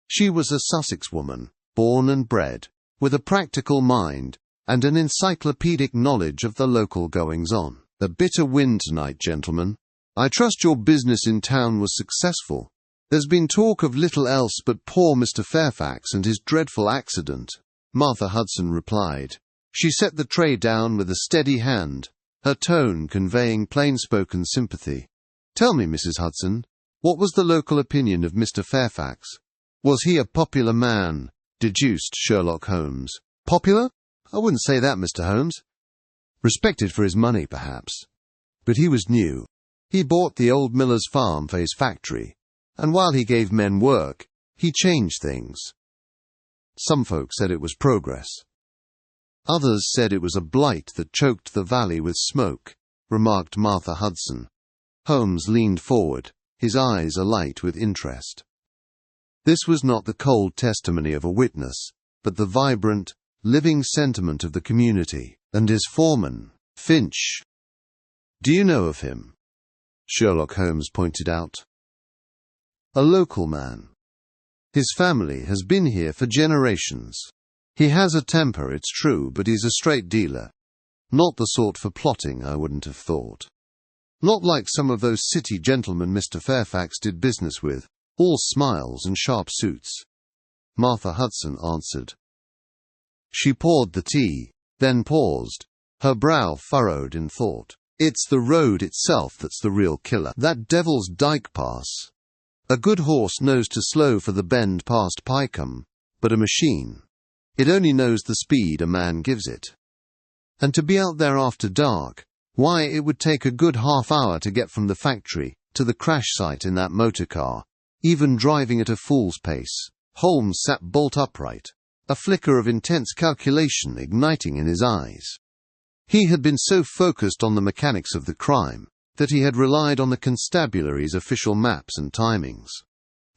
She was a Sussex woman, born and bred, with a practical mind and an encyclopedic knowledge of the local goings-on. "A bitter wind tonight, gentlemen. I trust your business in town was successful. There's been talk of little else but poor Mr. Fairfax and his dreadful accident," Martha Hudson replied. She set the tray down with a steady hand, her tone conveying plain-spoken sympathy. "Tell me, Mrs. Hudson, what was the local opinion of Mr. Fairfax? Was he a popular man?" deduced Sherlock Holmes. "Popular? I wouldn't say that, Mr. Holmes. Respected for his money, perhaps. But he was new. He bought the old miller's farm for his factory, and while he gave men work, he changed things. Some folk said it was progress. Others said it was a blight that choked the valley with smoke," remarked Martha Hudson. Holmes leaned forward, his eyes alight with interest. This was not the cold testimony of a witness, but the vibrant, living sentiment of the community. "And his foreman, Finch. Do you know of him?" Sherlock Holmes pointed out. "A local man. His family has been here for generations. He has a temper, it's true, but he's a straight dealer. Not the sort for plotting, I wouldn't have thought. Not like some of those city gentlemen Mr. Fairfax did business with, all smiles and sharp suits," Martha Hudson answered. She poured the tea, then paused, her brow furrowed in thought. "It's the road itself that's the real killer. That devil's Dyke pass. A good horse knows to slow for the bend past Pycombe, but a machine, it only knows the speed a man gives it. And to be out there after dark, why, it would take a good half-hour to get from the factory to the crash site in that motor car, even driving at a fool's pace." Holmes sat bolt upright, a flicker of intense calculation igniting in his eyes. He had been so focused on the mechanics of the crime that he had relied on the constabulary's official maps and timings.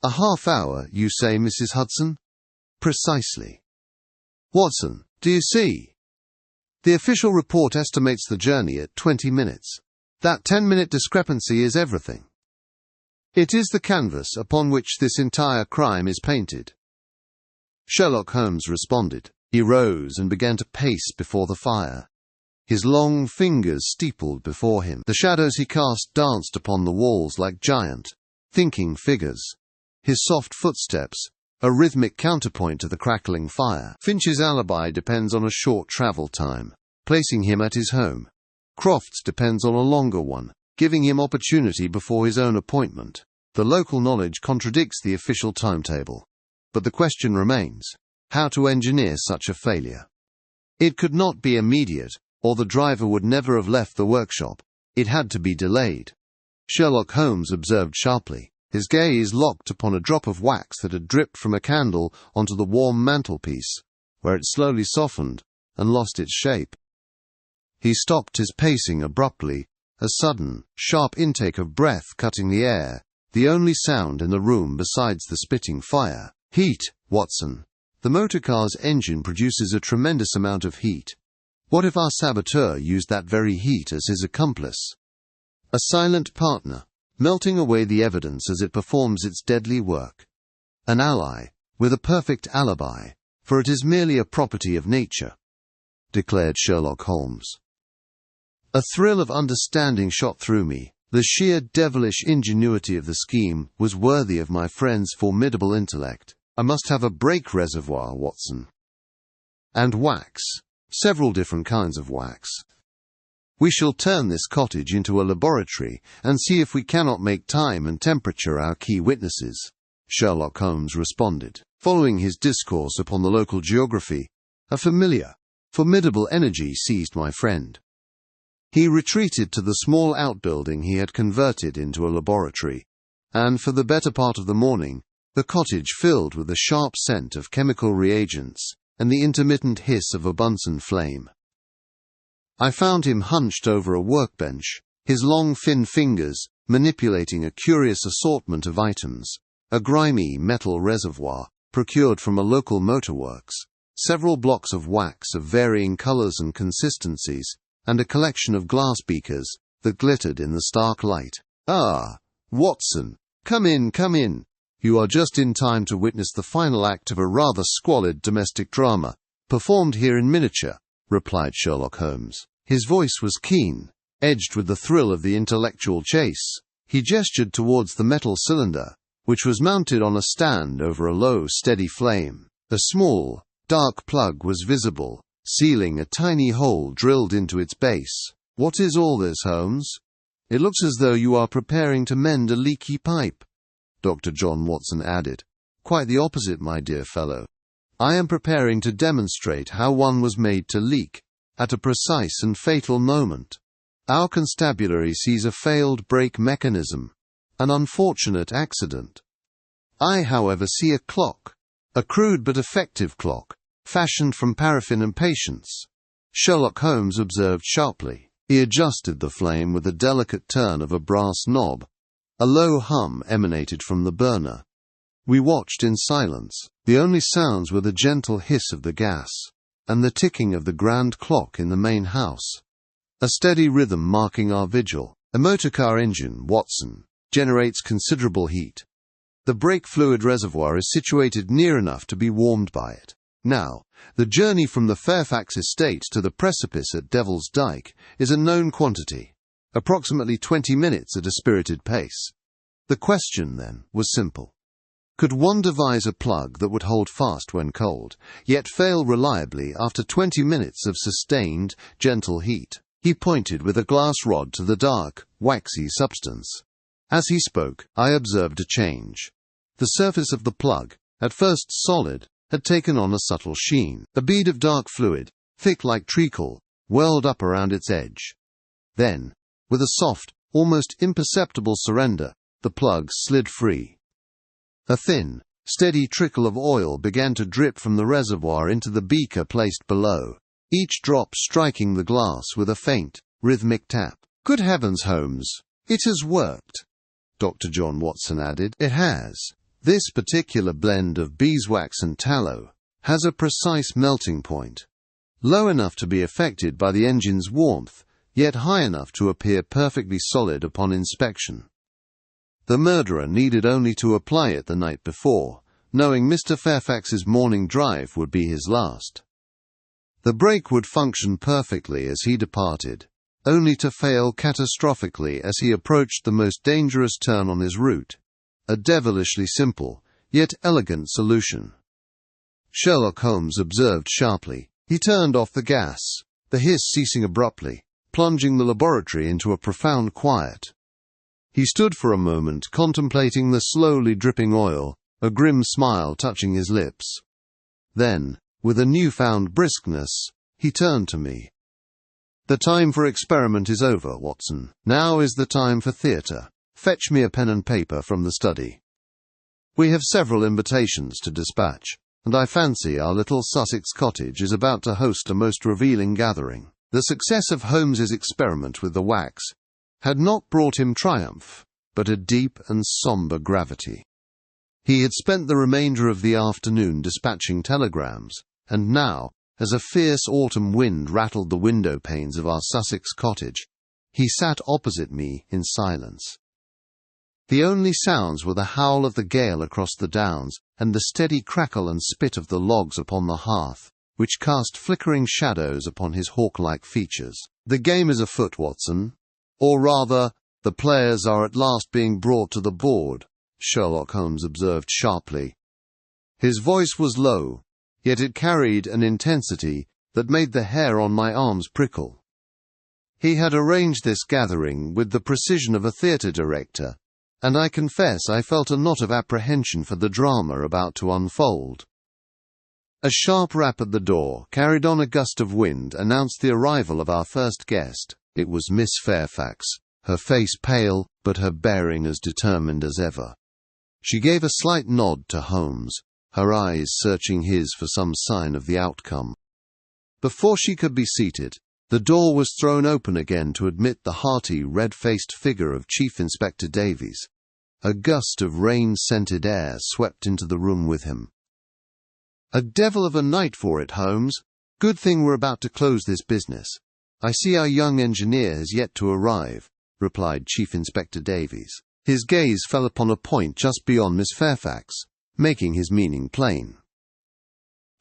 "A half-hour, you say, Mrs. Hudson?" "Precisely. Watson, do you see? The official report estimates the journey at 20 minutes. That 10-minute discrepancy is everything. It is the canvas upon which this entire crime is painted." Sherlock Holmes responded. He rose and began to pace before the fire. His long fingers steepled before him. The shadows he cast danced upon the walls like giant, thinking figures. His soft footsteps, a rhythmic counterpoint to the crackling fire. Finch's alibi depends on a short travel time, placing him at his home. Croft's depends on a longer one, giving him opportunity before his own appointment. The local knowledge contradicts the official timetable. But the question remains, how to engineer such a failure? It could not be immediate, or the driver would never have left the workshop. It had to be delayed. Sherlock Holmes observed sharply, his gaze locked upon a drop of wax that had dripped from a candle onto the warm mantelpiece, where it slowly softened and lost its shape. He stopped his pacing abruptly, a sudden, sharp intake of breath cutting the air, the only sound in the room besides the spitting fire. "Heat, Watson. The motorcar's engine produces a tremendous amount of heat. What if our saboteur used that very heat as his accomplice? A silent partner, melting away the evidence as it performs its deadly work. An ally, with a perfect alibi, for it is merely a property of nature," declared Sherlock Holmes. A thrill of understanding shot through me. The sheer devilish ingenuity of the scheme was worthy of my friend's formidable intellect. "I must have a brake reservoir, Watson. And wax. Several different kinds of wax. We shall turn this cottage into a laboratory and see if we cannot make time and temperature our key witnesses," Sherlock Holmes responded. Following his discourse upon the local geography, a familiar, formidable energy seized my friend. He retreated to the small outbuilding he had converted into a laboratory, and for the better part of the morning, the cottage filled with the sharp scent of chemical reagents and the intermittent hiss of a Bunsen flame. I found him hunched over a workbench, his long thin fingers manipulating a curious assortment of items, a grimy metal reservoir procured from a local motorworks, several blocks of wax of varying colors and consistencies, and a collection of glass beakers that glittered in the stark light. "Ah, Watson, come in, come in. You are just in time to witness the final act of a rather squalid domestic drama, performed here in miniature," replied Sherlock Holmes. His voice was keen, edged with the thrill of the intellectual chase. He gestured towards the metal cylinder, which was mounted on a stand over a low, steady flame. A small, dark plug was visible, sealing a tiny hole drilled into its base. "What is all this, Holmes? It looks as though you are preparing to mend a leaky pipe," Dr. John Watson added. "Quite the opposite, my dear fellow. I am preparing to demonstrate how one was made to leak, at a precise and fatal moment. Our constabulary sees a failed brake mechanism, an unfortunate accident. I, however, see a clock, a crude but effective clock, fashioned from paraffin and patience," Sherlock Holmes observed sharply. He adjusted the flame with a delicate turn of a brass knob. A low hum emanated from the burner. We watched in silence. The only sounds were the gentle hiss of the gas, and the ticking of the grand clock in the main house. A steady rhythm marking our vigil. "A motorcar engine, Watson, generates considerable heat. The brake fluid reservoir is situated near enough to be warmed by it. Now, the journey from the Fairfax estate to the precipice at Devil's Dyke is a known quantity, approximately 20 minutes at a spirited pace. The question, then, was simple. Could one devise a plug that would hold fast when cold, yet fail reliably after 20 minutes of sustained, gentle heat?" He pointed with a glass rod to the dark, waxy substance. As he spoke, I observed a change. The surface of the plug, at first solid, had taken on a subtle sheen. A bead of dark fluid, thick like treacle, whirled up around its edge. Then, with a soft, almost imperceptible surrender, the plug slid free. A thin, steady trickle of oil began to drip from the reservoir into the beaker placed below, each drop striking the glass with a faint, rhythmic tap. "Good heavens, Holmes, it has worked," Dr. John Watson added. "It has. This particular blend of beeswax and tallow has a precise melting point, low enough to be affected by the engine's warmth, yet high enough to appear perfectly solid upon inspection. The murderer needed only to apply it the night before, knowing Mr. Fairfax's morning drive would be his last. The brake would function perfectly as he departed, only to fail catastrophically as he approached the most dangerous turn on his route. A devilishly simple, yet elegant solution," Sherlock Holmes observed sharply. He turned off the gas, the hiss ceasing abruptly, plunging the laboratory into a profound quiet. He stood for a moment contemplating the slowly dripping oil, a grim smile touching his lips. Then, with a newfound briskness, he turned to me. "The time for experiment is over, Watson. Now is the time for theatre. Fetch me a pen and paper from the study. We have several invitations to dispatch, and I fancy our little Sussex cottage is about to host a most revealing gathering." The success of Holmes's experiment with the wax had not brought him triumph, but a deep and sombre gravity. He had spent the remainder of the afternoon dispatching telegrams, and now, as a fierce autumn wind rattled the window panes of our Sussex cottage, he sat opposite me in silence. The only sounds were the howl of the gale across the downs and the steady crackle and spit of the logs upon the hearth, which cast flickering shadows upon his hawk-like features. "The game is afoot, Watson. Or rather, the players are at last being brought to the board," Sherlock Holmes observed sharply. His voice was low, yet it carried an intensity that made the hair on my arms prickle. He had arranged this gathering with the precision of a theatre director, and I confess I felt a knot of apprehension for the drama about to unfold. A sharp rap at the door, carried on a gust of wind, announced the arrival of our first guest. It was Miss Fairfax, her face pale, but her bearing as determined as ever. She gave a slight nod to Holmes, her eyes searching his for some sign of the outcome. Before she could be seated, the door was thrown open again to admit the hearty, red-faced figure of Chief Inspector Davies. A gust of rain-scented air swept into the room with him. "A devil of a night for it, Holmes. Good thing we're about to close this business. I see our young engineer has yet to arrive," replied Chief Inspector Davies. His gaze fell upon a point just beyond Miss Fairfax, making his meaning plain.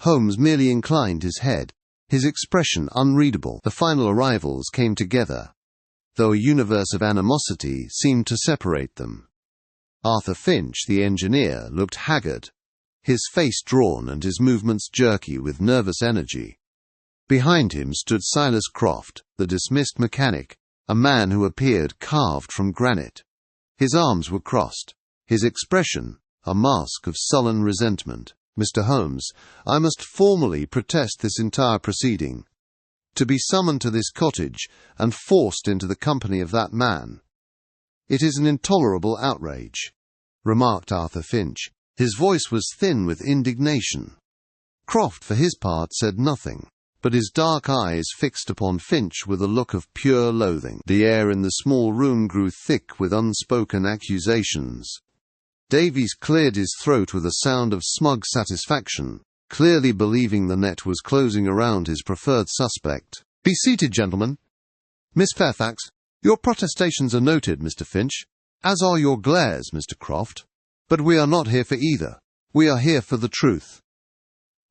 Holmes merely inclined his head, his expression unreadable. The final arrivals came together, though a universe of animosity seemed to separate them. Arthur Finch, the engineer, looked haggard, his face drawn and his movements jerky with nervous energy. Behind him stood Silas Croft, the dismissed mechanic, a man who appeared carved from granite. His arms were crossed, his expression a mask of sullen resentment. "Mr. Holmes, I must formally protest this entire proceeding. To be summoned to this cottage and forced into the company of that man. It is an intolerable outrage," remarked Arthur Finch. His voice was thin with indignation. Croft, for his part, said nothing, but his dark eyes fixed upon Finch with a look of pure loathing. The air in the small room grew thick with unspoken accusations. Davies cleared his throat with a sound of smug satisfaction, clearly believing the net was closing around his preferred suspect. "Be seated, gentlemen. Miss Fairfax, your protestations are noted, Mr. Finch, as are your glares, Mr. Croft. But we are not here for either. We are here for the truth,"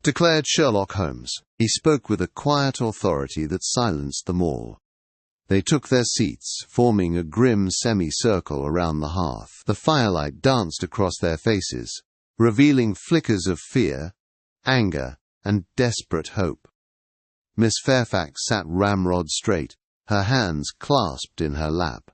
declared Sherlock Holmes. He spoke with a quiet authority that silenced them all. They took their seats, forming a grim semicircle around the hearth. The firelight danced across their faces, revealing flickers of fear, anger, and desperate hope. Miss Fairfax sat ramrod straight, her hands clasped in her lap.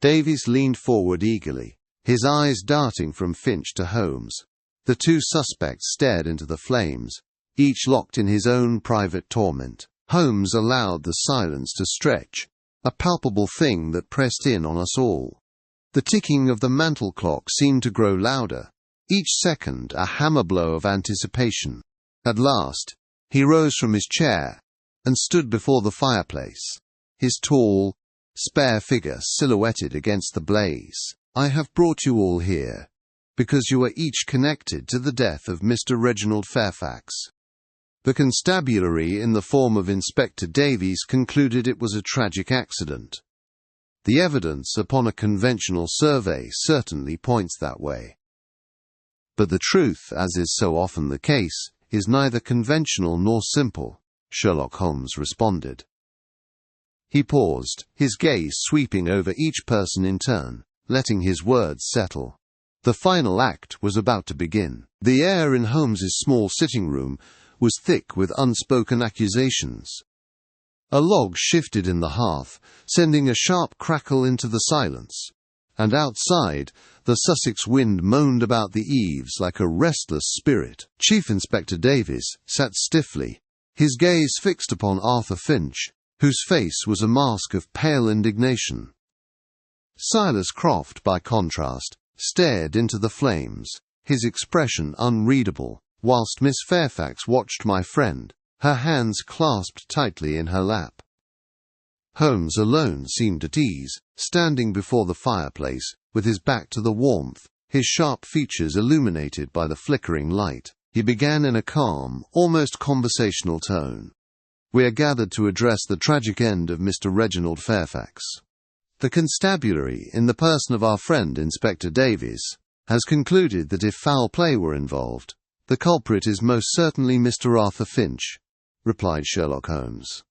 Davies leaned forward eagerly, his eyes darting from Finch to Holmes. The two suspects stared into the flames, each locked in his own private torment. Holmes allowed the silence to stretch, a palpable thing that pressed in on us all. The ticking of the mantel clock seemed to grow louder, each second a hammer blow of anticipation. At last, he rose from his chair and stood before the fireplace, his tall, spare figure silhouetted against the blaze. "I have brought you all here because you are each connected to the death of Mr. Reginald Fairfax." The constabulary, in the form of Inspector Davies, concluded it was a tragic accident. The evidence upon a conventional survey certainly points that way. But the truth, as is so often the case, is neither conventional nor simple, Sherlock Holmes responded. He paused, his gaze sweeping over each person in turn, letting his words settle. The final act was about to begin. The air in Holmes's small sitting room was thick with unspoken accusations. A log shifted in the hearth, sending a sharp crackle into the silence, and outside, the Sussex wind moaned about the eaves like a restless spirit. Chief Inspector Davies sat stiffly, his gaze fixed upon Arthur Finch, whose face was a mask of pale indignation. Silas Croft, by contrast, stared into the flames, his expression unreadable, whilst Miss Fairfax watched my friend, her hands clasped tightly in her lap. Holmes alone seemed at ease, standing before the fireplace, with his back to the warmth, his sharp features illuminated by the flickering light. He began in a calm, almost conversational tone. "We are gathered to address the tragic end of Mr. Reginald Fairfax. The constabulary, in the person of our friend Inspector Davies, has concluded that if foul play were involved, the culprit is most certainly Mr. Arthur Finch," replied Sherlock Holmes.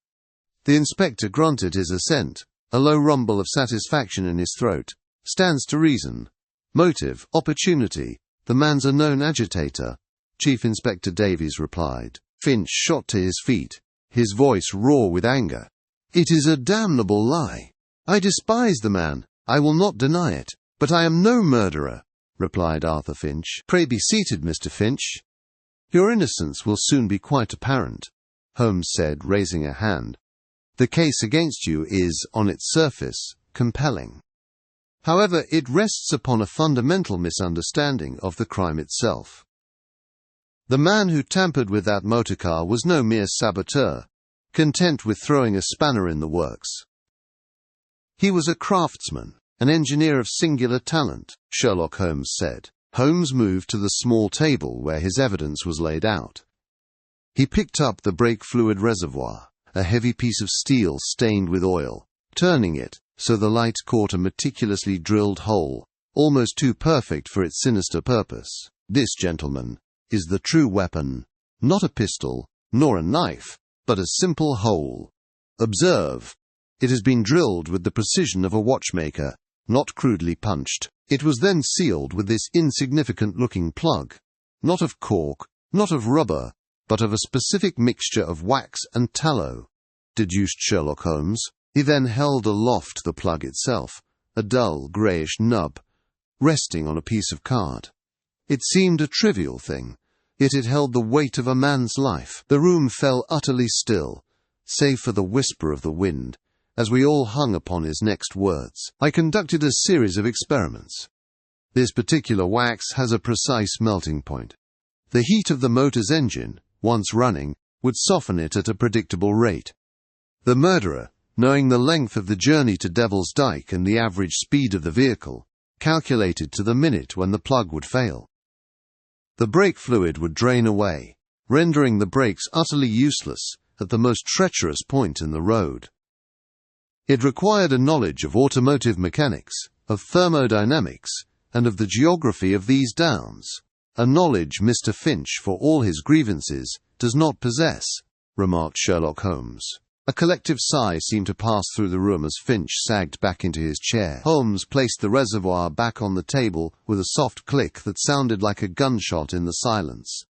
The inspector grunted his assent, a low rumble of satisfaction in his throat. "Stands to reason. Motive, opportunity. The man's a known agitator," Chief Inspector Davies replied. Finch shot to his feet, his voice raw with anger. "It is a damnable lie. I despise the man, I will not deny it, but I am no murderer," replied Arthur Finch. "Pray be seated, Mr. Finch. Your innocence will soon be quite apparent," Holmes said, raising a hand. "The case against you is, on its surface, compelling. However, it rests upon a fundamental misunderstanding of the crime itself. The man who tampered with that motor car was no mere saboteur, content with throwing a spanner in the works. He was a craftsman, an engineer of singular talent," Sherlock Holmes said. Holmes moved to the small table where his evidence was laid out. He picked up the brake fluid reservoir, a heavy piece of steel stained with oil, turning it so the light caught a meticulously drilled hole, almost too perfect for its sinister purpose. "This, gentlemen, is the true weapon. Not a pistol, nor a knife, but a simple hole. Observe, it has been drilled with the precision of a watchmaker, not crudely punched. It was then sealed with this insignificant-looking plug, not of cork, not of rubber, but of a specific mixture of wax and tallow," deduced Sherlock Holmes. He then held aloft the plug itself, a dull greyish nub, resting on a piece of card. It seemed a trivial thing, yet it held the weight of a man's life. The room fell utterly still, save for the whisper of the wind, as we all hung upon his next words. "I conducted a series of experiments. This particular wax has a precise melting point. The heat of the motor's engine, once running, would soften it at a predictable rate. The murderer, knowing the length of the journey to Devil's Dyke and the average speed of the vehicle, calculated to the minute when the plug would fail. The brake fluid would drain away, rendering the brakes utterly useless at the most treacherous point in the road. It required a knowledge of automotive mechanics, of thermodynamics, and of the geography of these downs, a knowledge Mr. Finch, for all his grievances, does not possess," remarked Sherlock Holmes. A collective sigh seemed to pass through the room as Finch sagged back into his chair. Holmes placed the reservoir back on the table with a soft click that sounded like a gunshot in the silence.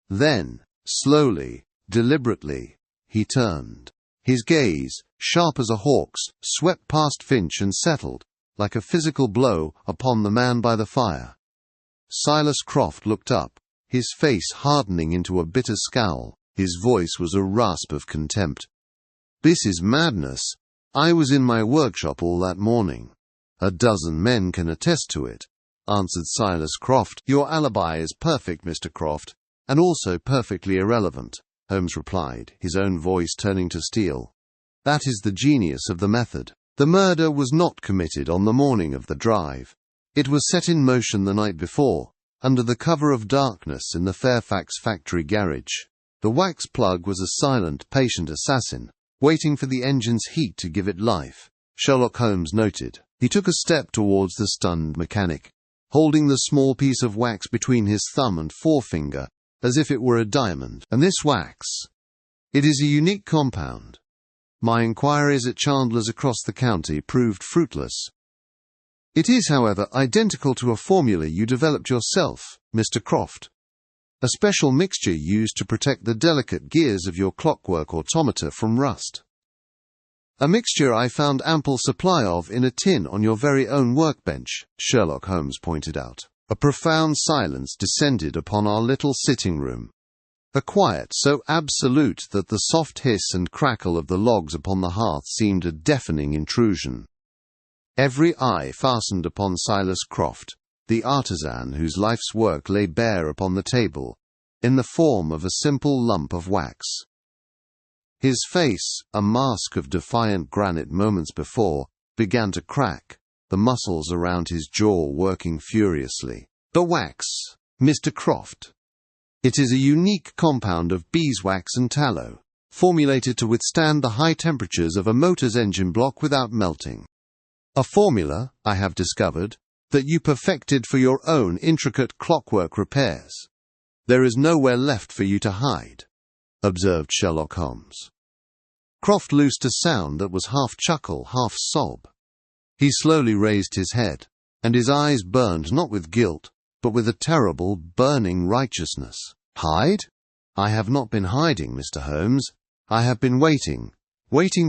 Then, slowly, deliberately, he turned. His gaze, sharp as a hawk's, swept past Finch and settled, like a physical blow, upon the man by the fire. Silas Croft looked up, his face hardening into a bitter scowl. His voice was a rasp of contempt. "This is madness. I was in my workshop all that morning. A dozen men can attest to it," answered Silas Croft. "Your alibi is perfect, Mr. Croft, and also perfectly irrelevant," Holmes replied, his own voice turning to steel. "That is the genius of the method. The murder was not committed on the morning of the drive. It was set in motion the night before, under the cover of darkness in the Fairfax factory garage. The wax plug was a silent, patient assassin, waiting for the engine's heat to give it life," Sherlock Holmes noted. He took a step towards the stunned mechanic, holding the small piece of wax between his thumb and forefinger, as if it were a diamond. "And this wax? It is a unique compound. My inquiries at chandlers across the county proved fruitless. It is, however, identical to a formula you developed yourself, Mr. Croft. A special mixture used to protect the delicate gears of your clockwork automata from rust. A mixture I found ample supply of in a tin on your very own workbench," Sherlock Holmes pointed out. A profound silence descended upon our little sitting room, a quiet so absolute that the soft hiss and crackle of the logs upon the hearth seemed a deafening intrusion. Every eye fastened upon Silas Croft, the artisan whose life's work lay bare upon the table, in the form of a simple lump of wax. His face, a mask of defiant granite moments before, began to crack, the muscles around his jaw working furiously. "The wax, Mr. Croft. It is a unique compound of beeswax and tallow, formulated to withstand the high temperatures of a motor's engine block without melting. A formula, I have discovered, that you perfected for your own intricate clockwork repairs. There is nowhere left for you to hide," observed Sherlock Holmes. Croft loosed a sound that was half chuckle, half sob. He slowly raised his head, and his eyes burned not with guilt, but with a terrible, burning righteousness. "Hide? I have not been hiding, Mr. Holmes. I have been waiting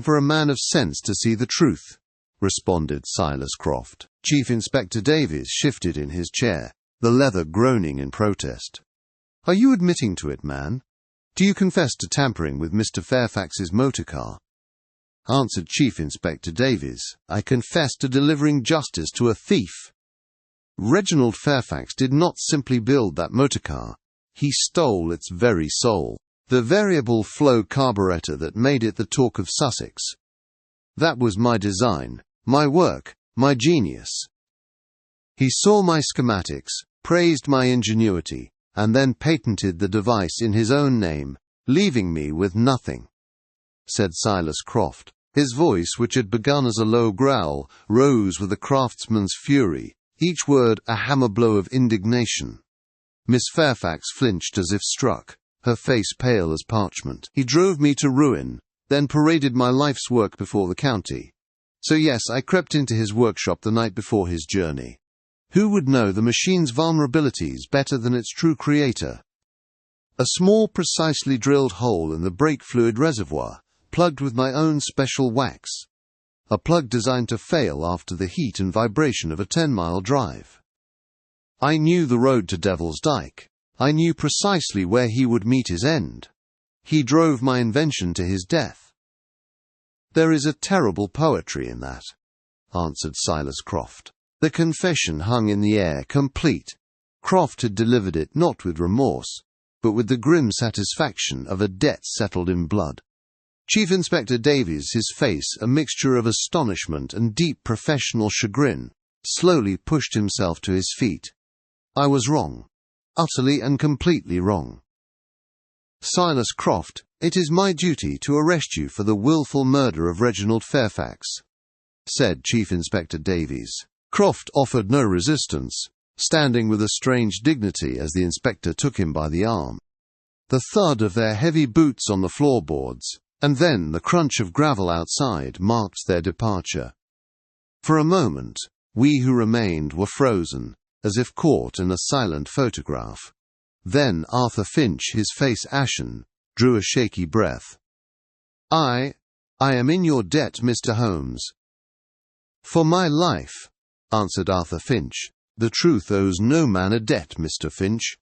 for a man of sense to see the truth," responded Silas Croft. Chief Inspector Davies shifted in his chair, the leather groaning in protest. "Are you admitting to it, man? Do you confess to tampering with Mr. Fairfax's motor car?" Answered Chief Inspector Davies, "I confess to delivering justice to a thief. Reginald Fairfax did not simply build that motor car. He stole its very soul, the variable flow carburetor that made it the talk of Sussex. That was my design, my work, my genius. He saw my schematics, praised my ingenuity, and then patented the device in his own name, leaving me with nothing," said Silas Croft. His voice, which had begun as a low growl, rose with a craftsman's fury, each word a hammer blow of indignation. Miss Fairfax flinched as if struck, her face pale as parchment. "He drove me to ruin, then paraded my life's work before the county. So yes, I crept into his workshop the night before his journey. Who would know the machine's vulnerabilities better than its true creator? A small, precisely drilled hole in the brake fluid reservoir, plugged with my own special wax. A plug designed to fail after the heat and vibration of a 10-mile drive. I knew the road to Devil's Dyke. I knew precisely where he would meet his end. He drove my invention to his death." "There is a terrible poetry in that," answered Silas Croft. The confession hung in the air, complete. Croft had delivered it not with remorse, but with the grim satisfaction of a debt settled in blood. Chief Inspector Davies, his face a mixture of astonishment and deep professional chagrin, slowly pushed himself to his feet. "I was wrong. Utterly and completely wrong. Silas Croft, it is my duty to arrest you for the wilful murder of Reginald Fairfax," said Chief Inspector Davies. Croft offered no resistance, standing with a strange dignity as the inspector took him by the arm. The thud of their heavy boots on the floorboards, and then the crunch of gravel outside, marked their departure. For a moment, we who remained were frozen, as if caught in a silent photograph. Then Arthur Finch, his face ashen, drew a shaky breath. I am in your debt, Mr. Holmes." "For my life," answered Arthur Finch. "The truth owes no man a debt, Mr. Finch."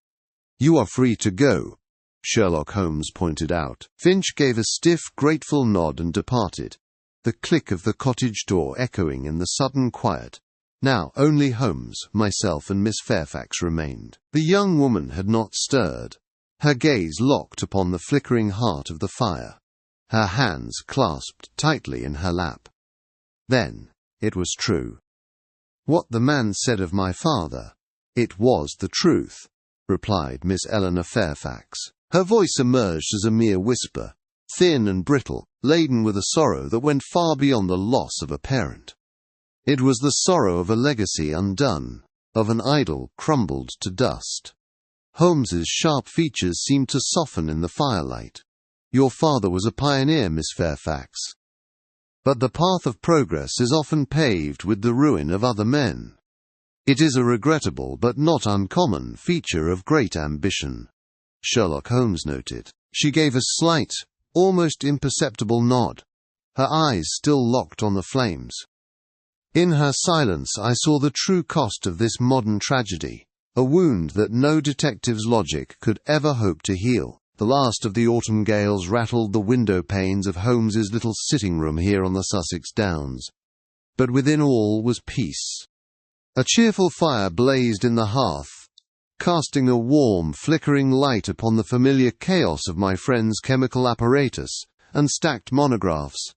"You are free to go," Sherlock Holmes pointed out. Finch gave a stiff, grateful nod and departed, the click of the cottage door echoing in the sudden quiet. Now only Holmes, myself, and Miss Fairfax remained. The young woman had not stirred, her gaze locked upon the flickering heart of the fire, her hands clasped tightly in her lap. Then it was true. What the man said of my father, it was the truth, replied Miss Eleanor Fairfax. Her voice emerged as a mere whisper, thin and brittle, laden with a sorrow that went far beyond the loss of a parent. It was the sorrow of a legacy undone, of an idol crumbled to dust. Holmes's sharp features seemed to soften in the firelight. "Your father was a pioneer, Miss Fairfax. But the path of progress is often paved with the ruin of other men. It is a regrettable but not uncommon feature of great ambition," Sherlock Holmes noted. She gave a slight, almost imperceptible nod, her eyes still locked on the flames. In her silence I saw the true cost of this modern tragedy, a wound that no detective's logic could ever hope to heal. The last of the autumn gales rattled the window panes of Holmes's little sitting-room here on the Sussex Downs. But within all was peace. A cheerful fire blazed in the hearth, casting a warm, flickering light upon the familiar chaos of my friend's chemical apparatus and stacked monographs.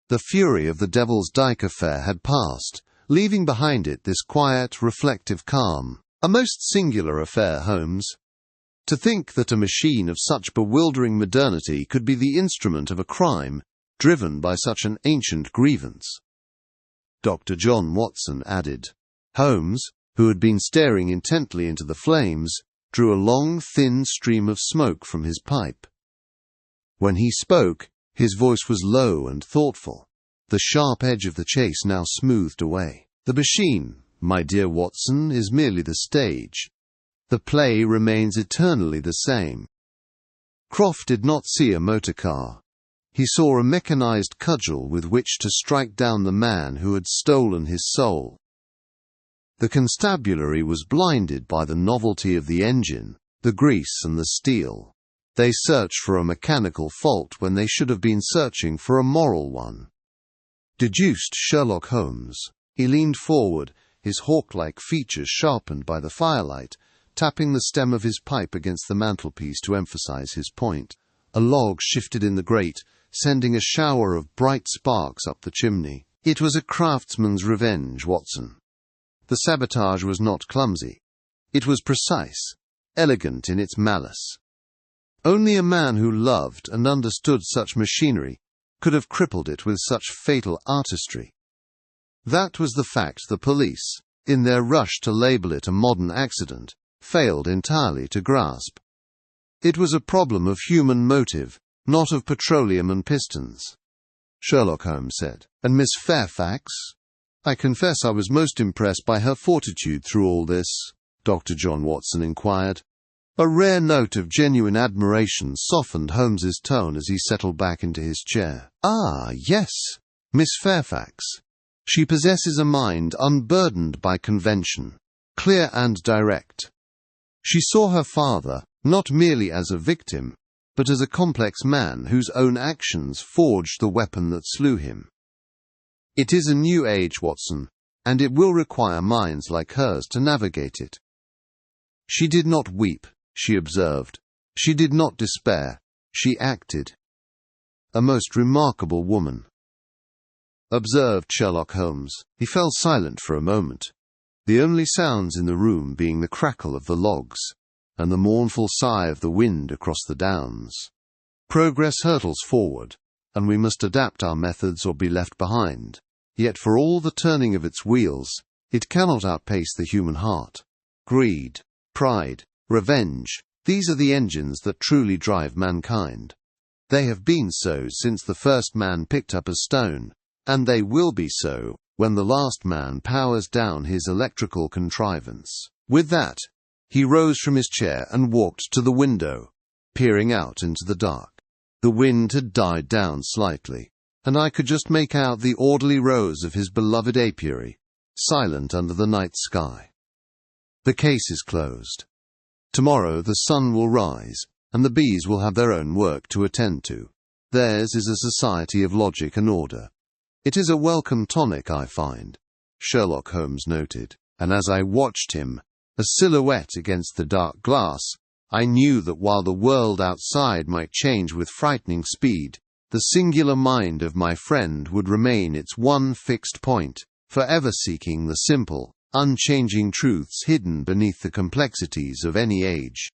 The fury of the Devil's Dyke affair had passed, leaving behind it this quiet, reflective calm. A most singular affair, Holmes. To think that a machine of such bewildering modernity could be the instrument of a crime driven by such an ancient grievance. Dr. John Watson added. Holmes, who had been staring intently into the flames, drew a long, thin stream of smoke from his pipe. When he spoke, his voice was low and thoughtful, the sharp edge of the chase now smoothed away. "The machine, my dear Watson, is merely the stage. The play remains eternally the same." Croft did not see a motor car. He saw a mechanized cudgel with which to strike down the man who had stolen his soul. The constabulary was blinded by the novelty of the engine, the grease and the steel. They searched for a mechanical fault when they should have been searching for a moral one. Deduced Sherlock Holmes. He leaned forward, his hawk-like features sharpened by the firelight, tapping the stem of his pipe against the mantelpiece to emphasize his point. A log shifted in the grate, sending a shower of bright sparks up the chimney. It was a craftsman's revenge, Watson. The sabotage was not clumsy. It was precise, elegant in its malice. Only a man who loved and understood such machinery could have crippled it with such fatal artistry. That was the fact the police, in their rush to label it a modern accident, failed entirely to grasp. It was a problem of human motive, not of petroleum and pistons. Sherlock Holmes said. And Miss Fairfax? I confess I was most impressed by her fortitude through all this, Dr. John Watson inquired. A rare note of genuine admiration softened Holmes's tone as he settled back into his chair. Ah, yes, Miss Fairfax. She possesses a mind unburdened by convention, clear and direct. She saw her father not merely as a victim, but as a complex man whose own actions forged the weapon that slew him. It is a new age, Watson, and it will require minds like hers to navigate it. She did not weep, she observed. She did not despair. She acted. A most remarkable woman, observed Sherlock Holmes. He fell silent for a moment, the only sounds in the room being the crackle of the logs and the mournful sigh of the wind across the downs. Progress hurtles forward, and we must adapt our methods or be left behind. Yet for all the turning of its wheels, it cannot outpace the human heart. Greed, pride, revenge, these are the engines that truly drive mankind. They have been so since the first man picked up a stone, and they will be so when the last man powers down his electrical contrivance. With that, he rose from his chair and walked to the window, peering out into the dark. The wind had died down slightly, and I could just make out the orderly rows of his beloved apiary, silent under the night sky. The case is closed. Tomorrow the sun will rise, and the bees will have their own work to attend to. Theirs is a society of logic and order. It is a welcome tonic, I find, Sherlock Holmes noted, and as I watched him, a silhouette against the dark glass, I knew that while the world outside might change with frightening speed, the singular mind of my friend would remain its one fixed point, forever seeking the simple, unchanging truths hidden beneath the complexities of any age.